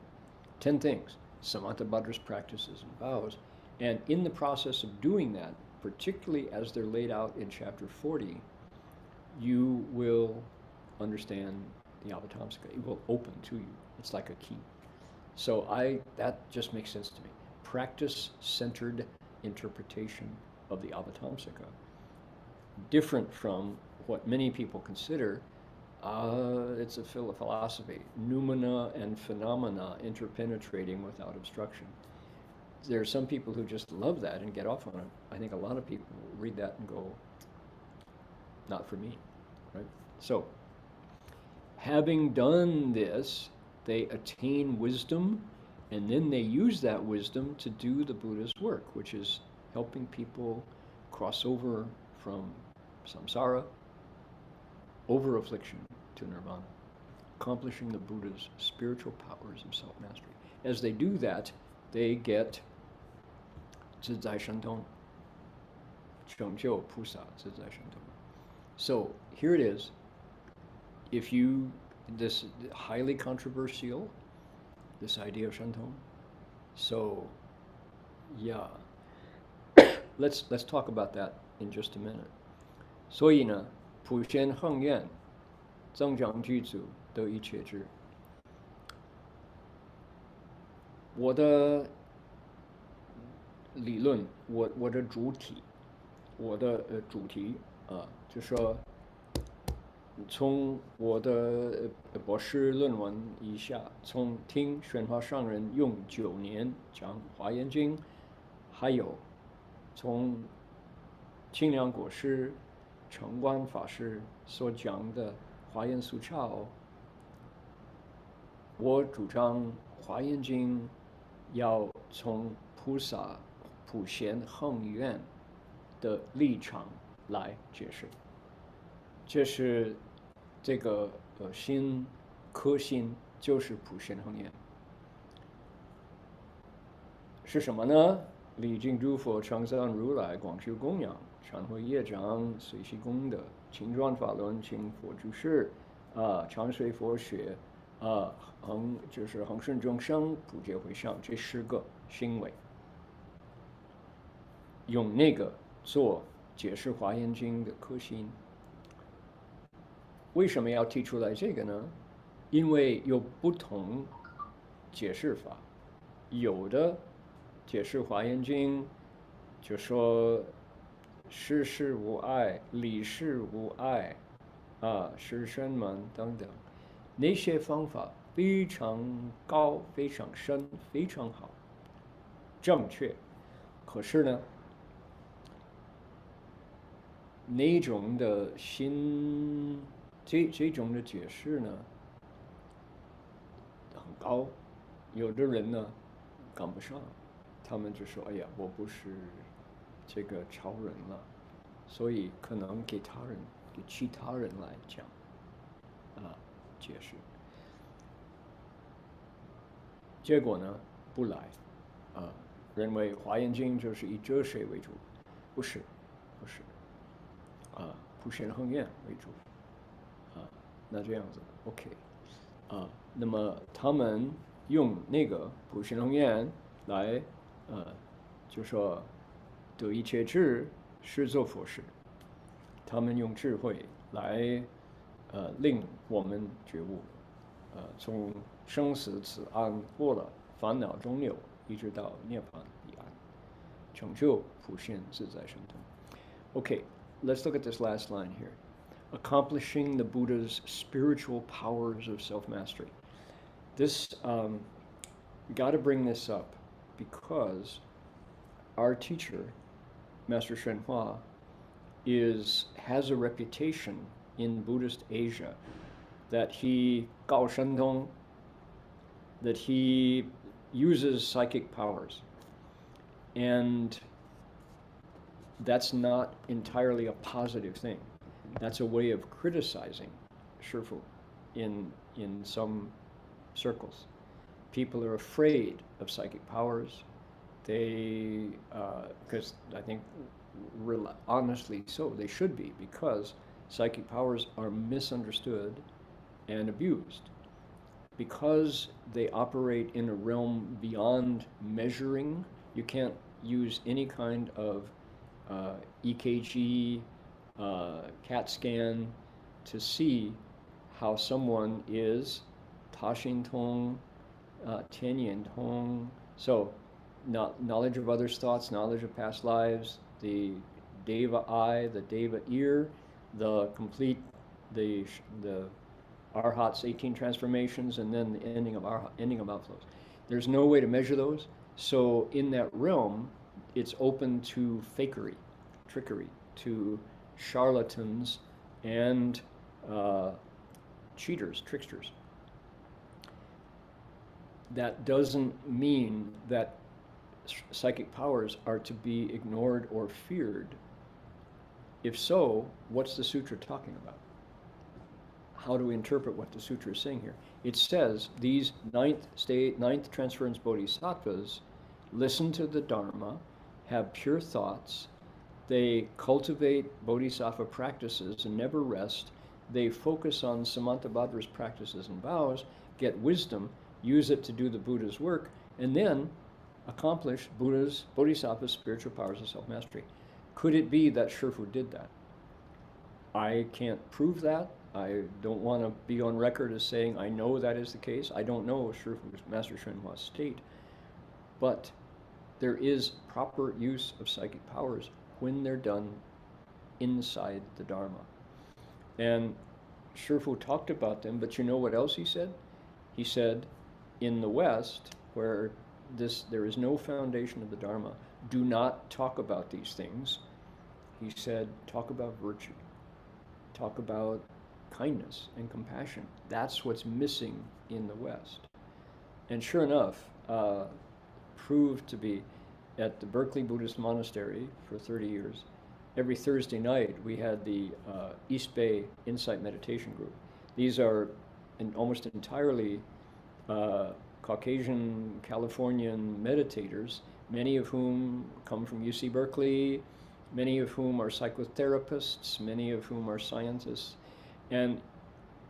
10 things, Samantabhadra's practices and vows. And in the process of doing that, particularly as they're laid out in chapter 40, you will understand the Avatamsaka. It will open to you. It's like a key. So that just makes sense to me. Practice-centered interpretation of the Avatamsaka, different from what many people consider it's a philosophy, noumena and phenomena interpenetrating without obstruction. There are some people who just love that and get off on it. I think a lot of people read that and go, not for me, right? So, having done this, they attain wisdom, and then they use that wisdom to do the Buddha's work, which is helping people cross over from samsara, over affliction, to nirvana, accomplishing the Buddha's spiritual powers of self-mastery. As they do that, they get 自在神通, 成就菩萨自在神通. So here it is. This highly controversial, this idea of Shantong. So, yeah, let's talk about that in just a minute. 所以呢，普贤恒愿，增长具足，得一切智。我的理论，我的主题就说，从我的博士论文以下，从听宣化上人用9年讲《华严经》，还有从清凉国师、成观法师所讲的《华严素钞》，我主张《华严经》要从菩萨普贤恒愿的立场来解释。这是这个科心就是普贤恒愿，是什么呢？礼敬诸佛，常赞如来，广修供养，忏悔业障，随喜功德，勤转法轮，勤佛住世，常随佛学，就是恒顺众生，普皆回向，这10个行为，用那个做解释华严经的科心。为什么要提出来这个呢？因为有不同解释法，有的解释华严经就说事事无碍，理事无碍，师生们等等，那些方法非常高、非常深、非常好，正确。可是呢，那种的新这种的解释呢很高，有的人呢赶不上，他们就说：“哎呀，我不是这个超人了。”所以可能给其他人来讲解释。结果呢不来认为华严经就是以哲学为主，不是普贤恒愿为主那这样子 OK 那么他们用那个普贤恒愿来就说得一切智，是作佛事。他们用智慧来令我们觉悟从生死此岸过了烦恼中流，一直到涅槃彼岸，成就普贤自在神通。Okay, let's look at this last line here. Accomplishing the Buddha's spiritual powers of self-mastery. This, we got to bring this up because our teacher, Master Shenhua, has a reputation in Buddhist Asia that he 高神通, that he uses psychic powers. And that's not entirely a positive thing. That's a way of criticizing Shifu in some circles. People are afraid of psychic powers. They, because I think honestly so, they should be, because psychic powers are misunderstood and abused. Because they operate in a realm beyond measuring, you can't use any kind of EKG, CAT scan to see how someone is Tashin Tong, Tianyan Tong. So, knowledge of others' thoughts, knowledge of past lives, the Deva eye, the Deva ear, the Arhat's 18 transformations, and then the ending of outflows. There's no way to measure those. So in that realm, it's open to fakery, trickery, to charlatans and cheaters, tricksters. That doesn't mean that psychic powers are to be ignored or feared. If so, what's the sutra talking about? How do we interpret what the sutra is saying here? It says these ninth transference bodhisattvas listen to the Dharma, have pure thoughts, they cultivate bodhisattva practices and never rest, they focus on Samantabhadra's practices and vows, get wisdom, use it to do the Buddha's work, and then accomplish Bodhisattva's spiritual powers of self-mastery. Could it be that Shifu did that? I can't prove that. I don't want to be on record as saying I know that is the case. I don't know Shifu's Master Shenhua's state. But there is proper use of psychic powers when they're done inside the Dharma. And Shifu talked about them, but you know what else he said? He said, in the West, where there is no foundation of the Dharma, do not talk about these things. He said, talk about virtue. Talk about kindness and compassion. That's what's missing in the West. And sure enough, proved to be at the Berkeley Buddhist Monastery for 30 years. Every Thursday night, we had the East Bay Insight Meditation Group. These are almost entirely Caucasian, Californian meditators, many of whom come from UC Berkeley, many of whom are psychotherapists, many of whom are scientists. And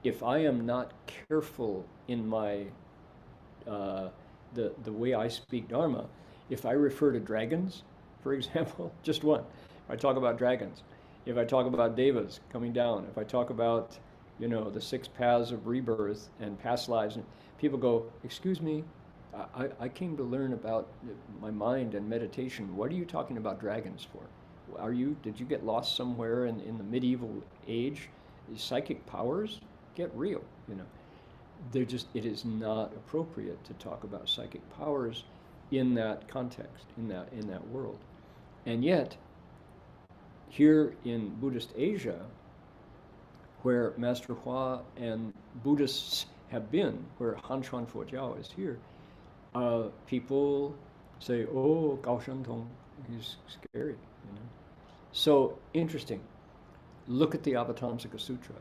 if I am not careful in my the way I speak Dharma, if I refer to dragons, for example, just one, if I talk about dragons, if I talk about devas coming down, if I talk about, the 6 paths of rebirth and past lives, and people go, excuse me, I came to learn about my mind and meditation. What are you talking about dragons for? Did you get lost somewhere in the medieval age? Psychic powers? Get real, it is not appropriate to talk about psychic powers in that context, in that world. And yet, here in Buddhist Asia, where Master Hua and Buddhists have been, where Hanchuan Fojiao is here, people say, "Oh, Gao Shentong, he's scary," you know. So interesting. Look at the Avatamsaka Sutra.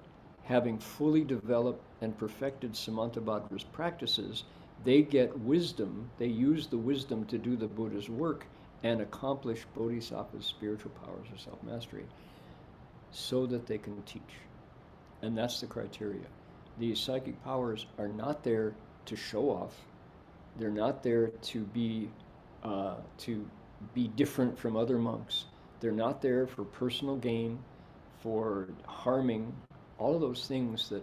Having fully developed and perfected Samantabhadra's practices, they get wisdom. They use the wisdom to do the Buddha's work and accomplish Bodhisattva's spiritual powers of self-mastery, so that they can teach. And that's the criteria. These psychic powers are not there to show off. They're not there to be different from other monks. They're not there for personal gain, for harming, all of those things that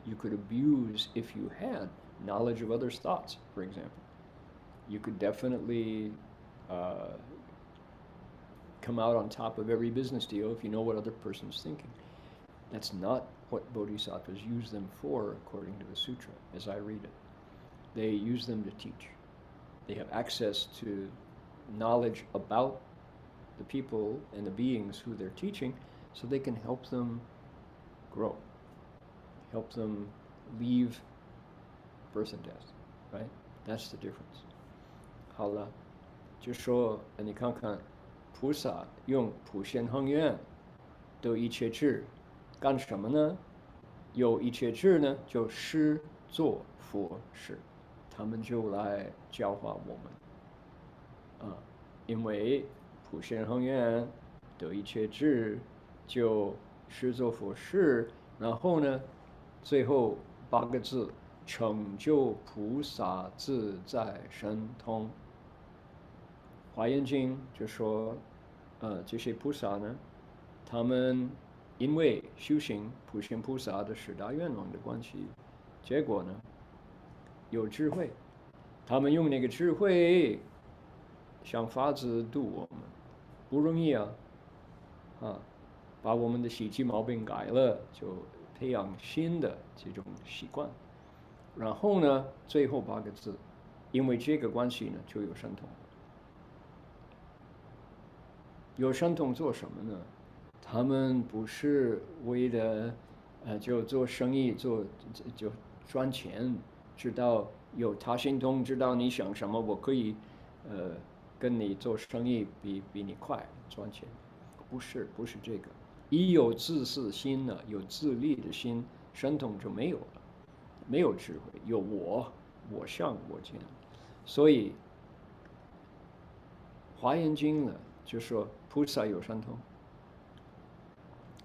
you could abuse if you had knowledge of others' thoughts, for example. You could definitely come out on top of every business deal if you know what other person's thinking. That's not what bodhisattvas use them for, according to the sutra, as I read it. They use them to teach. They have access to knowledge about the people and the beings who they're teaching, so they can help them grow, help them leave birth and death, right? That's the difference. 好了，就说你看看，菩萨用普贤恒愿得一切智，干什么呢？有一切智呢，就施做佛事，他们就来教化我们。因为普贤恒愿得一切智，就施做佛事，然后呢，最后8个字，成就菩萨自在神通。华严经就说，这些菩萨呢，他们因为修行普贤菩萨的10大愿望的关系，结果呢，有智慧，他们用那个智慧想法子度我们，不容易啊，把我们的习气毛病改了，就培养新的这种习惯。然后呢，最后8个字，因为这个关系呢，就有神通。有神通做什么呢？他们不是为了就做生意就赚钱，知道有他心通，知道你想什么，我可以跟你做生意比你快赚钱，不是这个。一有自私心呢，有自利的心，神通就没有了，没有智慧，有我相我见。所以华严经呢就说菩萨有神通。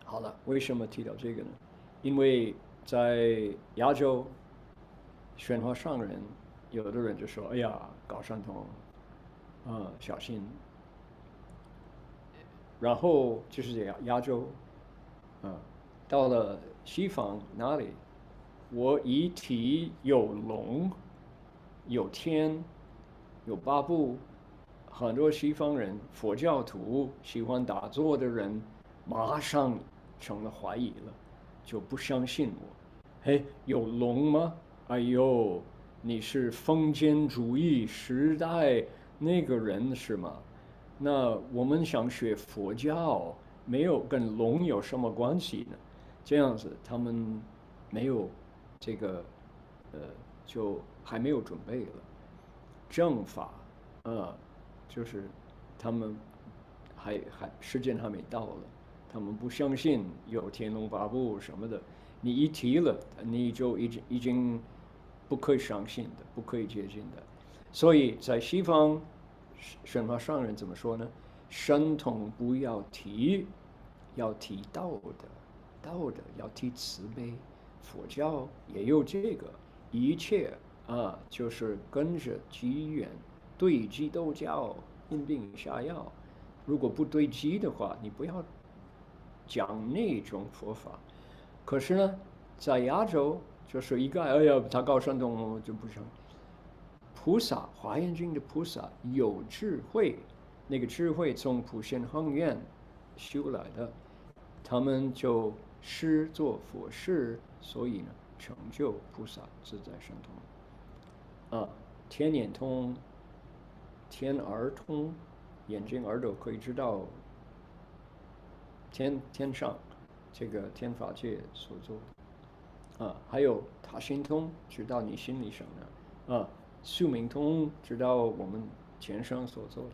好了，为什么提到这个呢？因为在亚洲宣化上人，有的人就说：“哎呀，搞神通，小心。”然后就是亚洲，到了西方哪里，我一提有龙、有天、有八部，很多西方人、佛教徒喜欢打坐的人，马上成了怀疑了，就不相信我。嘿，有龙吗？哎呦，你是封建主义时代那个人是吗？那我们想学佛教，没有跟龙有什么关系呢？这样子，他们没有这个，就还没有准备了。正法，就是他们还时间还没到了，他们不相信有天龙八部什么的。你一提了，你就已经不可以相信的，不可以接近的。所以在西方，神法上人怎么说呢？神通不要提，要提道德，要提慈悲。佛教也有这个，一切就是跟着机缘，对机斗教，因病下药。如果不对机的话，你不要讲那种佛法。可是呢，在亚洲就是一个，哎呀，他搞神通，我就不想。菩萨，华严经的菩萨有智慧，那个智慧从普贤恒愿修来的，他们就施做佛事，所以呢，成就菩萨自在神通。天眼通、天耳通，眼睛耳朵可以知道天上这个天法界所做的还有他心通，知道你心里想的宿命通，知道我们前生所做的。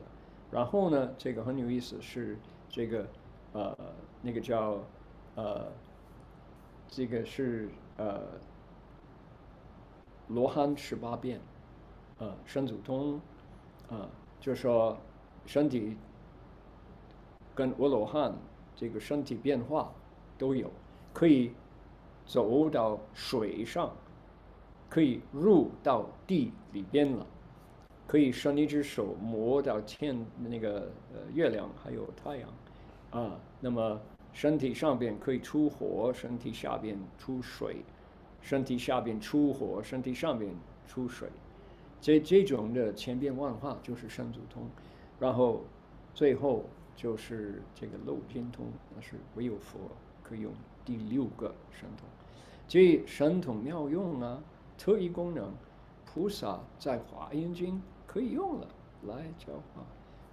然后呢，这个很有意思，是这个那个叫这个是罗汉18变身祖通就说身体跟阿罗汉这个身体变化都有，可以走到水上，可以入到地里边了，可以伸一只手摸到那个月亮还有太阳那么身体上边可以出火，身体下边出水，身体下边出火，身体上边出水，这种的千变万化就是身祖通。然后最后就是这个漏尽通，那是唯有佛可以用第6个神通。这神通妙用特异功能，菩萨在华严经可以用了来教化。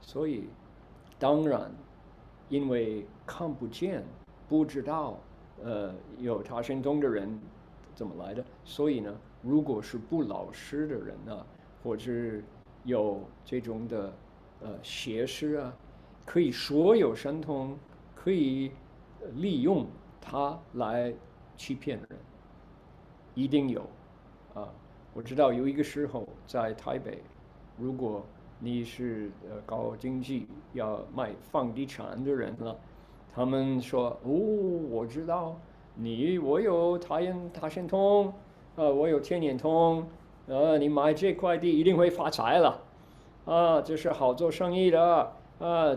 所以当然因为看不见不知道有他心通的人怎么来的，所以呢如果是不老实的人或者有这种的邪师可以所有神通可以利用它来欺骗人，一定有我知道有一个时候在台北，如果你是搞经济要卖房地产的人了，他们说我知道我有他心通我有天眼通你买这块地一定会发财了这是好做生意的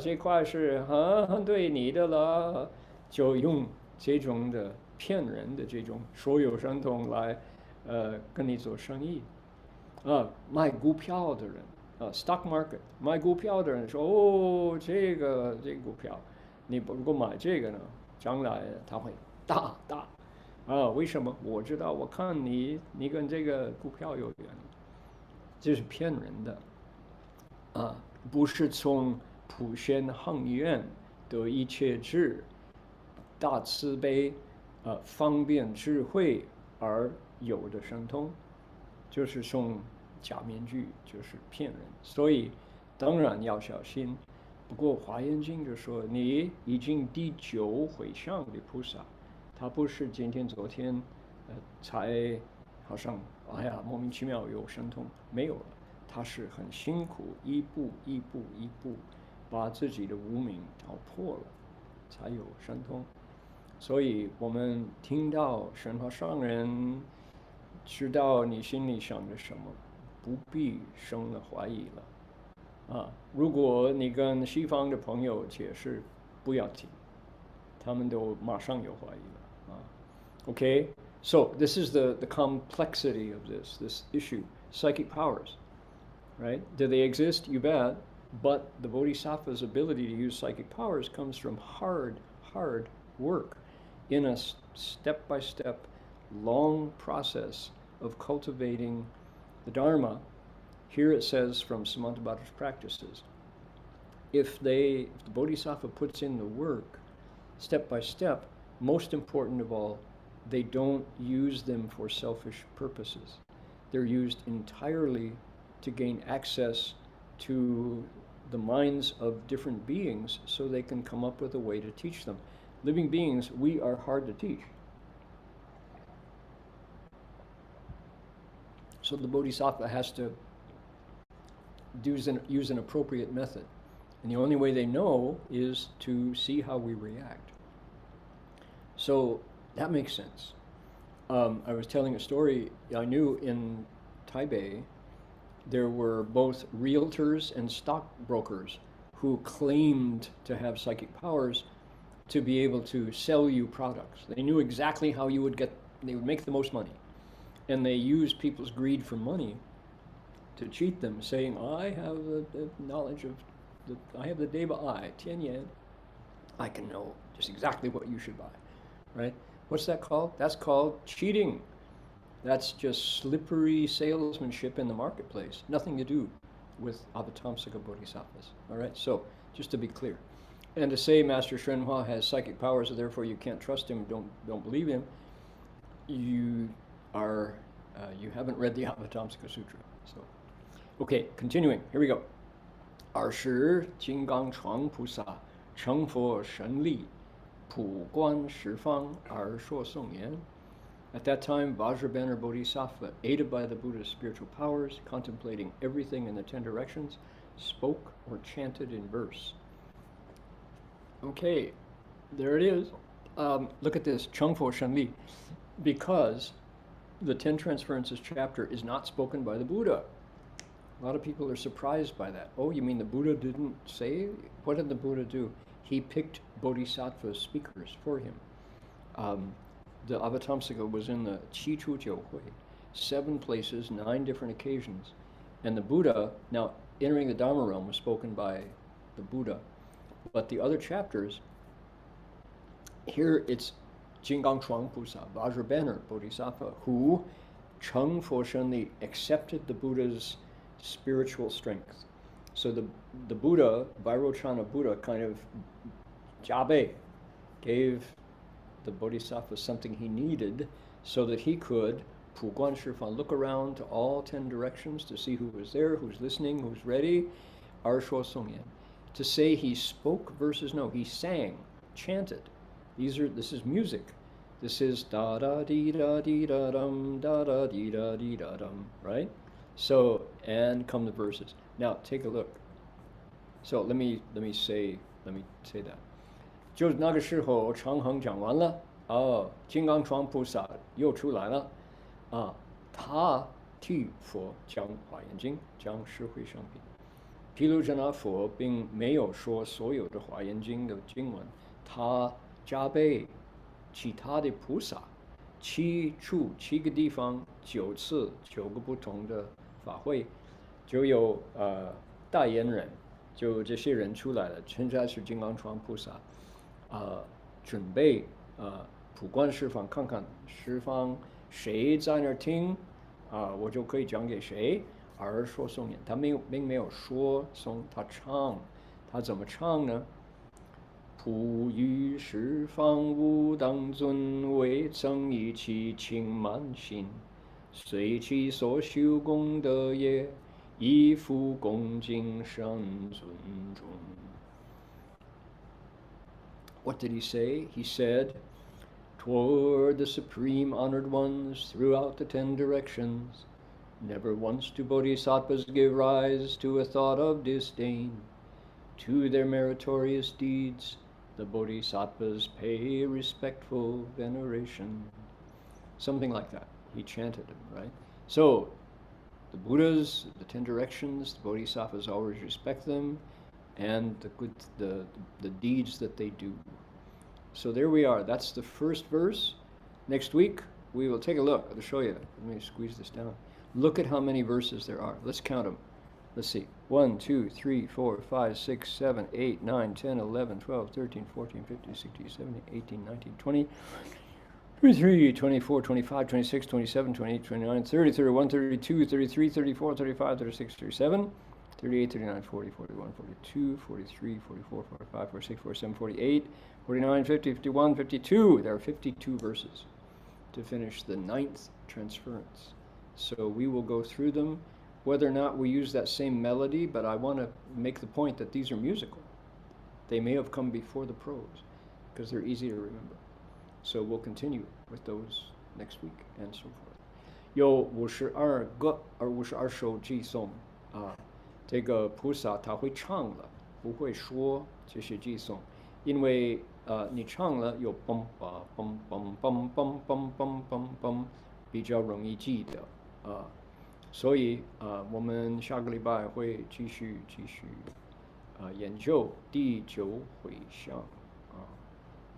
这块是很对你的了，就用这种的骗人的这种所有神通来跟你做生意卖股票的人stock market 卖股票的人说这个股票你如果买这个呢，将来它会大为什么？我知道，我看你跟这个股票有缘，这是骗人的不是从普贤行愿得一切智大慈悲方便智慧而有的神通，就是送假面具，就是骗人。所以当然要小心。不过华严经就说你已经第9回向的菩萨，他不是今天昨天才好像莫名其妙有神通，没有了，他是很辛苦一步一步把自己的无明搞破了才有神通。所以我们听到神法上人知道你心里想的什么，不必生了怀疑了如果你跟西方的朋友解释，不要听，他们都马上有怀疑了Okay, so this is the complexity of this issue. Psychic powers, right? Do they exist? You bet. But the Bodhisattva's ability to use psychic powers comes from hard work in a step-by-step, long process of cultivating the Dharma. Here it says from Samantabhadra's practices, if the Bodhisattva puts in the work, step by step, most important of all, they don't use them for selfish purposes. They're used entirely to gain access to the minds of different beings so they can come up with a way to teach them. Living beings, we are hard to teach. So the Bodhisattva has to use an appropriate method. And the only way they know is to see how we react. So that makes sense. I was telling a story. I knew in Taipei there were both realtors and stockbrokers who claimed to have psychic powers to be able to sell you products. They knew exactly how they would make the most money. And they used people's greed for money to cheat them, saying, I have the knowledge of, I have the Deva Eye, 10 yen. I can know just exactly what you should buy, right? What's that called? That's called cheating. That's just slippery salesmanship in the marketplace. Nothing to do with Avatamsaka Bodhisattvas. All right, so just to be clear. And to say Master Shenhua has psychic powers, so therefore you can't trust him, don't believe him, you haven't read the Avatamsaka Sutra. So, okay, continuing. Here we go. 20金刚幢菩萨成佛神力，普观十方而说颂言. At that time, Vajrabhana Bodhisattva, aided by the Buddha's spiritual powers, contemplating everything in the 10 directions, spoke or chanted in verse. Okay, there it is. Look at this, 成佛神力, because the 10 Transferences chapter is not spoken by the Buddha. A lot of people are surprised by that. Oh, you mean the Buddha didn't say? What did the Buddha do? He picked Bodhisattva speakers for him. The Avatamsaka was in the Qi Chu Jiu Hui, 7 places, 9 different occasions. And the Buddha, now entering the Dharma realm was spoken by the Buddha. But the other chapters, here it's Jinggang Chuang Pusa, Vajrabhana Bodhisattva, who Cheng Fo Shenli accepted the Buddha's spiritual strength. So the Buddha, Vairochana Buddha, kind of Jabe, gave the Bodhisattva something he needed so that he could Pu Guan Shifan, look around to all 10 directions to see who was there, who's listening, who's ready. Arshuo Songyan. To say he spoke versus no, he sang, chanted. This is music. This is da da dee da dee da dum, da da dee da dee da dum, right? So, and come the verses. Now take a look. So let me say that. 就那个时候长恒讲完了，金刚幢菩萨又出来了，他替佛讲华严经，讲十回向品。毗卢遮那佛并没有说所有的华严经的经文，他加倍其他的菩萨7个地方9次9个不同的法会，就有代言人，就这些人出来了，现在是金刚幢菩萨。准备普观十方，看看十方谁在那儿听，我就可以讲给谁。而说颂言，他并没有说颂，他唱，他怎么唱呢？普于十方无当尊，未曾一起轻慢心，随其所修功德业，以复恭敬上尊重。What did he say? He said, toward the supreme honored ones throughout the 10 directions, never once do bodhisattvas give rise to a thought of disdain. To their meritorious deeds, the bodhisattvas pay respectful veneration. Something like that. He chanted them, right? So, the Buddhas, the 10 directions, the bodhisattvas always respect them, and the deeds that they do. So there we are. That's the first verse. Next week, we will take a look. I'll show you. Let me squeeze this down. Look at how many verses there are. Let's count them. Let's see. 1, 2, 3, 4, 5, 6, 7, 8, 9, 10, 11, 12, 13, 14, 15, 16, 17, 18, 19, 20, 23, 24, 25, 26, 27, 28, 29, 30, 31, 32, 33, 34, 35, 36, 37, 38, 39, 40, 41, 42, 43, 44, 45, 46, 47, 48, 49, 50, 51, 52. There are 52 verses to finish the 9th transference. So we will go through them, whether or not we use that same melody, but I want to make the point that these are musical. They may have come before the prose, because they're easy to remember. So we'll continue with those next week and so forth. 有52个52首偈颂这个菩萨他会唱了，不会说这些偈颂，因为你唱了有嘣吧嘣嘣嘣嘣嘣嘣嘣嘣，比较容易记得所以我们下个礼拜会继续研究第9回向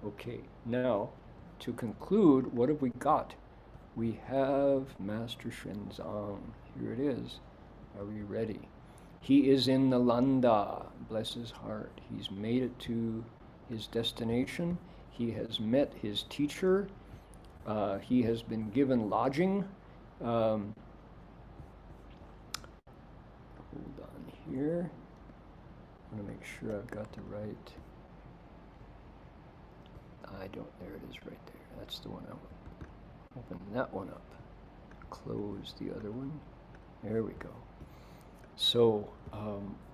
Okay, now to conclude, what have we got? We have Master Shenzong. Here it is. Are we ready? He is in the Landa, bless his heart. He's made it to his destination. He has met his teacher. He has been given lodging. Hold on here. I want to make sure I've got the right There it is right there. That's the one I want. Open that one up. Close the other one. There we go. So,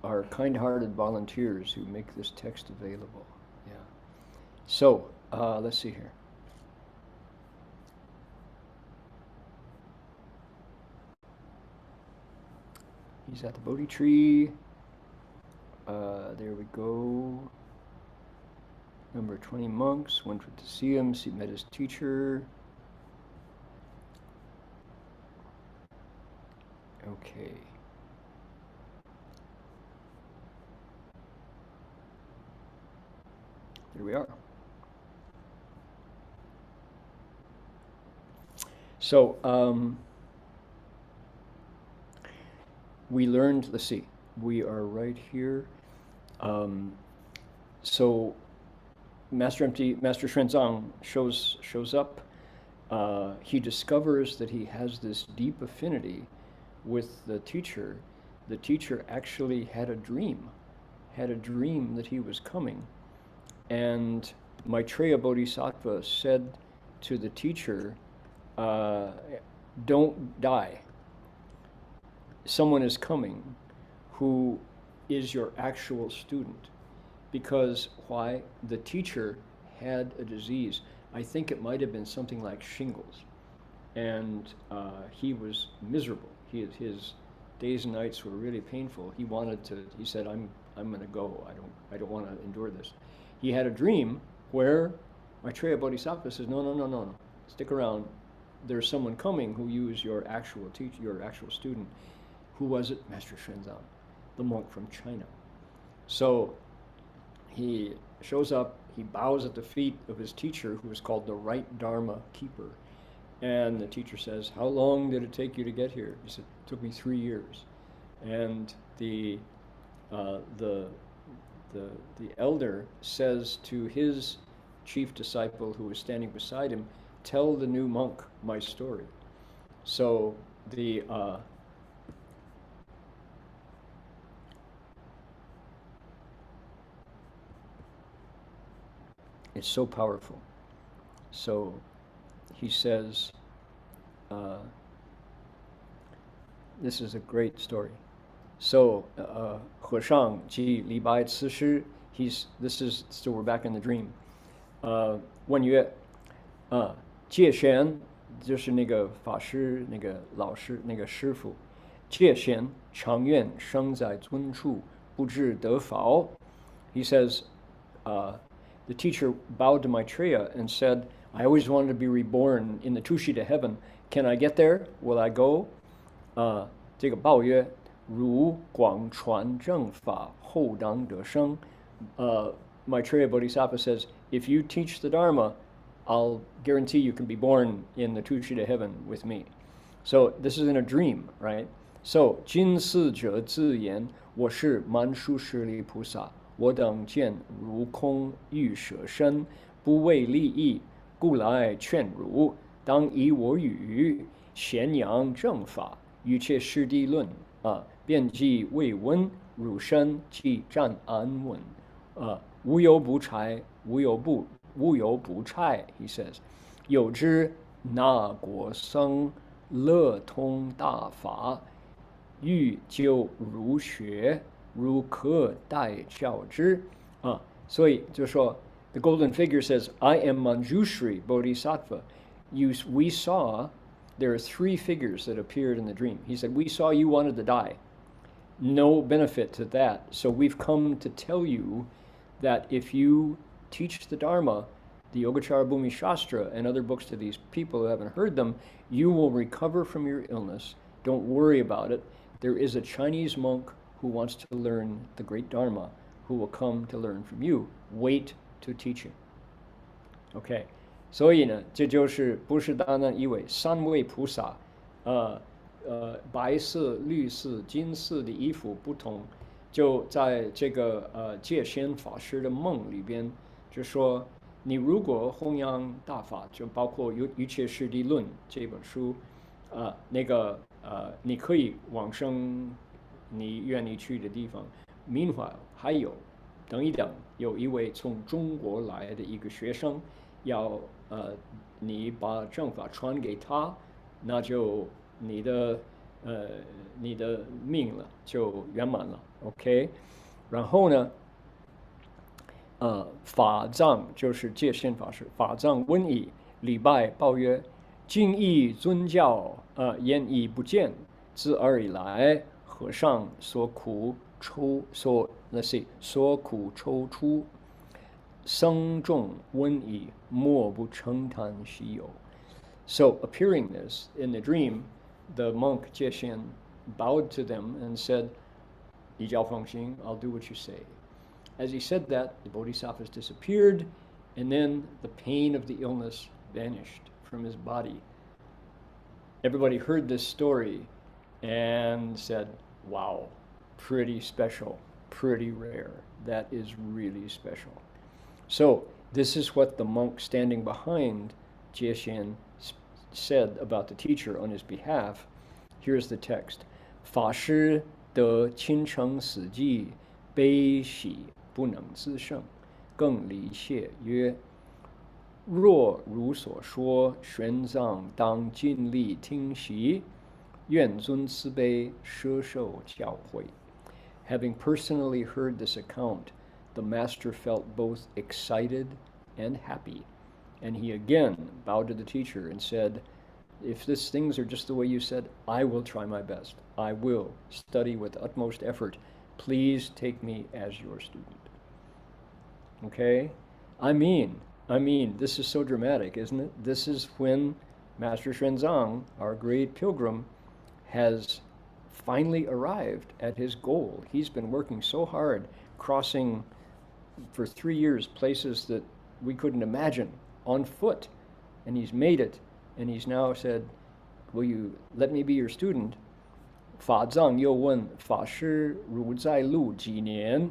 our kind-hearted volunteers who make this text available. Yeah. So, let's see here. He's at the Bodhi tree. There we go. Number 20 monks went to see him, met his teacher. Okay. Here we are. So, we learned, let's see, we are right here. So, Master Xuanzang shows up. He discovers that he has this deep affinity with the teacher. The teacher actually had a dream that he was coming. And Maitreya Bodhisattva said to the teacher, don't die. Someone is coming who is your actual student. Because why? The teacher had a disease. I think it might have been something like shingles. And he was miserable. His days and nights were really painful. He said, I'm gonna go. I don't want to endure this. He had a dream where Maitreya Bodhisattva says, no, stick around. There's someone coming who is your actual teacher, your actual student. Who was it? Master Xuanzang, the monk from China. So he shows up, he bows at the feet of his teacher, who is called the right Dharma keeper. And the teacher says, how long did it take you to get here? He said, it took me 3 years. And the elder says to his chief disciple, who was standing beside him, tell the new monk my story. So it's so powerful. So he says, this is a great story. So, 和尚即礼拜此时, so we're back in the dream. 问曰, 戒贤就是那个法师，那个老师，那个师父，戒贤常愿生在尊处，不知得否. He says, the teacher bowed to Maitreya and said, I always wanted to be reborn in the Tushita heaven. Can I get there? Will I go? 这个报曰，如广传正法，后当得生. Maitreya Bodhisattva says, if you teach the Dharma, I'll guarantee you can be born in the Tushita heaven with me. So this is in a dream, right? So, 今四者自言，我是曼殊室利菩萨，我等见如空欲舍身，不为利益，故来劝汝，当以我语，宣扬正法，一切师地论遍计未闻，汝身即暂安稳。无有不差，无有不差。He says， 有之那国僧乐通大法，欲就如学，如可待教之。所以就说 the golden figure says, I am Manjushri Bodhisattva. We saw there are 3 figures that appeared in the dream. He said, we saw you wanted to die. No benefit to that. So we've come to tell you that if you teach the Dharma, the Yogacara Bhumi Shastra, and other books to these people who haven't heard them, you will recover from your illness. Don't worry about it. There is a Chinese monk who wants to learn the great Dharma, who will come to learn from you. Wait to teach him. Okay. 所以呢，这就是不是单单一位3位菩萨，白色、绿色、金色的衣服不同，就在这个戒仙法师的梦里边，就说你如果弘扬大法，就包括一切师地论这本书，你可以往生你愿意去的地方。Meanwhile， 还有等一等，有一位从中国来的一个学生。要你把正法传给他，那就你的命了，就圆满了。OK， 然后呢，法藏就是戒心法师，法藏问以礼拜报曰：今义尊教，言以不见，自尔以来，和尚所苦抽出，僧众闻以莫不称叹稀有。So appearing this in the dream, the monk Jieshin bowed to them and said, 依教奉行, I'll do what you say. As he said that, the bodhisattvas disappeared, and then the pain of the illness vanished from his body. Everybody heard this story and said, wow, pretty special, pretty rare. That is really special. So this is what the monk standing behind Jieshin said about the teacher on his behalf. Here's the text. 法师得亲承死寂，悲喜不能自胜，更离谢曰：若如所说，玄奘当尽力听习，愿尊慈悲，摄受教诲。Having personally heard this account, the master felt both excited and happy, and he again bowed to the teacher and said, if these things are just the way you said, I will try my best. I will study with utmost effort. Please take me as your student. Okay? I mean, this is so dramatic, isn't it? This is when Master Xuanzang, our great pilgrim, has finally arrived at his goal. He's been working so hard, crossing for 3 years places that we couldn't imagine on foot, and he's made it. And he's now said, will you let me be your student? 法藏又问法师如在路几年？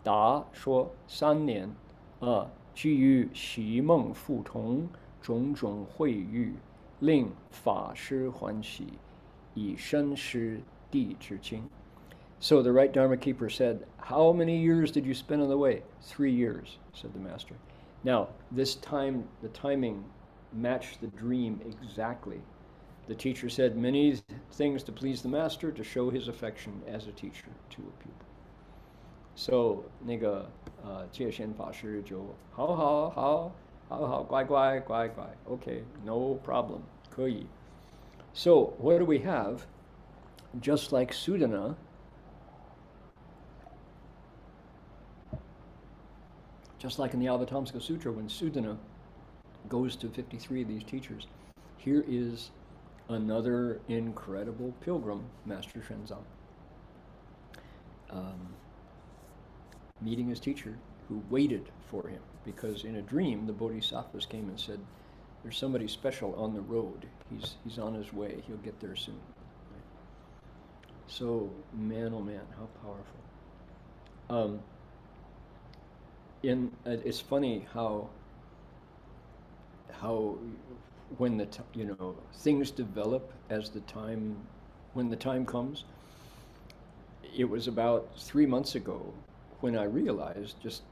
答说3年。居于习梦复同，种种会遇，令法师欢喜，以身施地之亲。So the right Dharma keeper said, how many years did you spend on the way? 3 years, said the master. Now, this time, the timing matched the dream exactly. The teacher said many things to please the master, to show his affection as a teacher to a pupil. So 那个戒仙法师就好，乖， okay, no problem, 可以。So what do we have? Just like Sudana, just like in the Avatamsaka Sutra, when Sudana goes to 53 of these teachers, here is another incredible pilgrim, Master Xuanzang, meeting his teacher, who waited for him, because in a dream the bodhisattvas came and said, there's somebody special on the road, he's on his way, he'll get there soon. Right? So, man, oh man, how powerful. It's funny how when things develop as when the time comes. It was about 3 months ago when I realized, just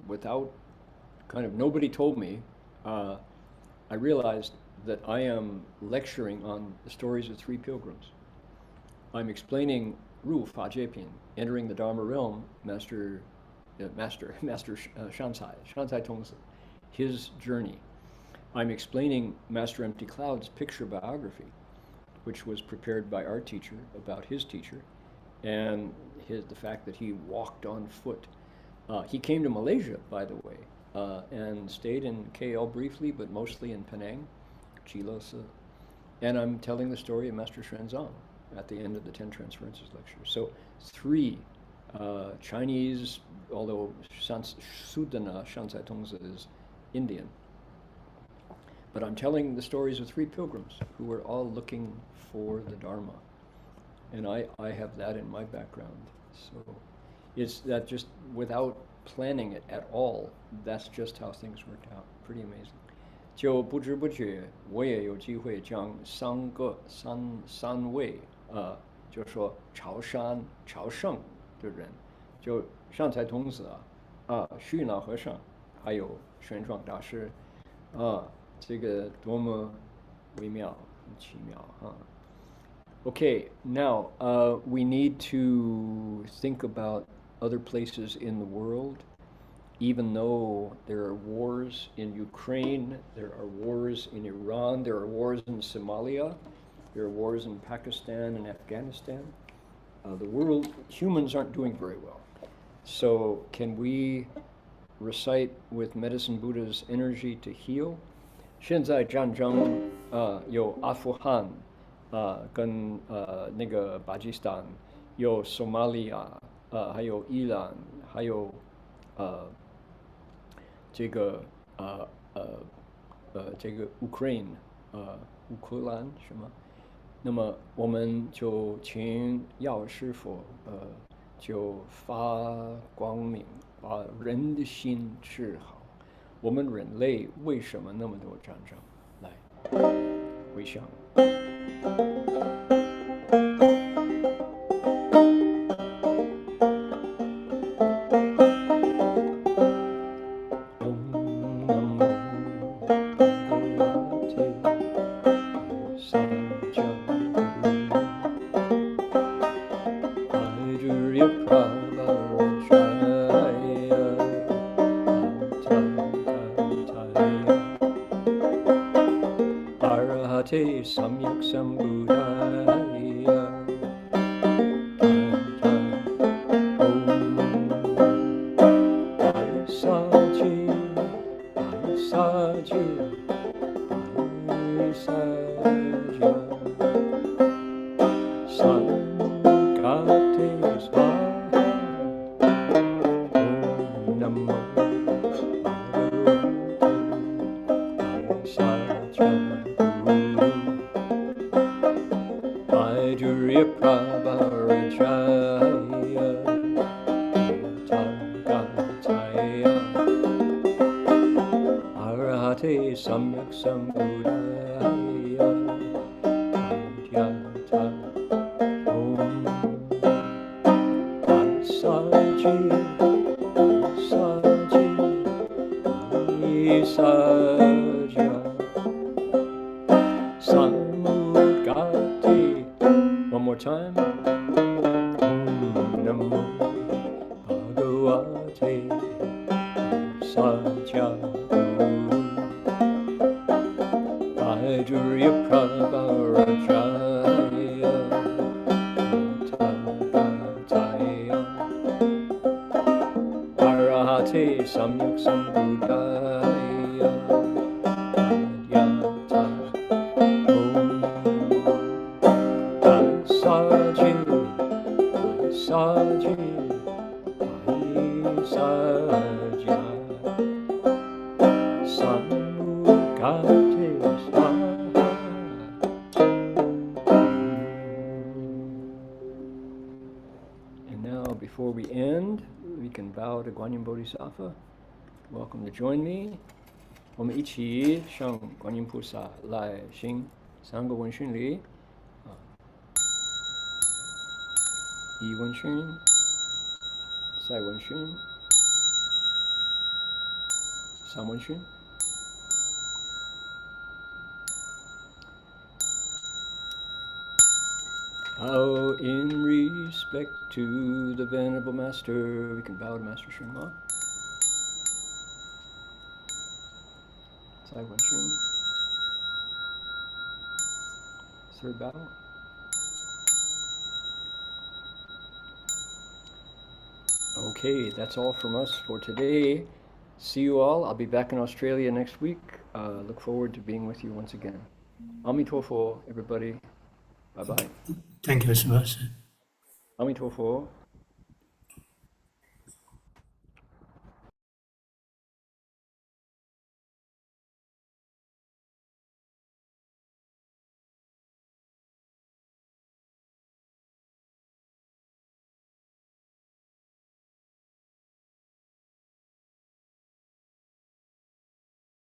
without nobody told me, I realized that I am lecturing on the stories of 3 pilgrims. I'm explaining Ru Fa Jiepin, entering the Dharma realm, Master Shanzai Tongzi, his journey. I'm explaining Master Empty Cloud's picture biography, which was prepared by our teacher about his teacher, and the fact that he walked on foot. He came to Malaysia, by the way, and stayed in KL briefly, but mostly in Penang, Chilosa. And I'm telling the story of Master Xuanzang at the end of the Ten Transferences lecture. So 3 Chinese, although Sudana Shanzai Tongzi is Indian. But I'm telling the stories of 3 pilgrims who were all looking for the Dharma. And I have that in my background. So it's that, just without planning it at all, that's just how things worked out. Pretty amazing. 就不知不觉，我也有机会将三位就说朝圣的人，就上财童子虚老和尚，还有玄奘大师，啊，这个多么微妙、奇妙啊。Okay, now we need to think about other places in the world. Even though there are wars in Ukraine, there are wars in Iran, there are wars in Somalia, there are wars in Pakistan and Afghanistan. The world, humans aren't doing very well. So can we recite with Medicine Buddha's energy to heal? 现在战争有阿富汗跟那个巴基斯坦，有索马利亚还有伊朗，还有这个乌克兰是吗？那么我们就请药师佛就发光明，把人的心治好。我们人类为什么那么多战争？来，回想。Samyak Sambuddhaya Saji Saji Saja Sankate Swaha Om Namo Bhagavate Saja Vajraya Prabharajaya Tagataya Arahate Samyak Sambuddhaya Adhyata Om Saji Saji Saja Samugati. One more time. Om Namo Bhagavate Saja Vajraya Prabharajaya Tagataya Arahate Samyak Sambuddhaya Adhyata Saji Saji Saja Samugate Swaha. And now, before we end, we can bow to Guanyin Bodhisattva. Welcome to join me. 我们一起向观音菩萨来行三个问讯礼。一问讯，再问讯，三问讯。Bow in respect to the Venerable Master. We can bow to Master Shrima. 再问讯。Third bow. Okay, that's all from us for today. See you all. I'll be back in Australia next week. Look forward to being with you once again. Amitofo, everybody. Bye-bye. Thank you, Sir. Amitofo.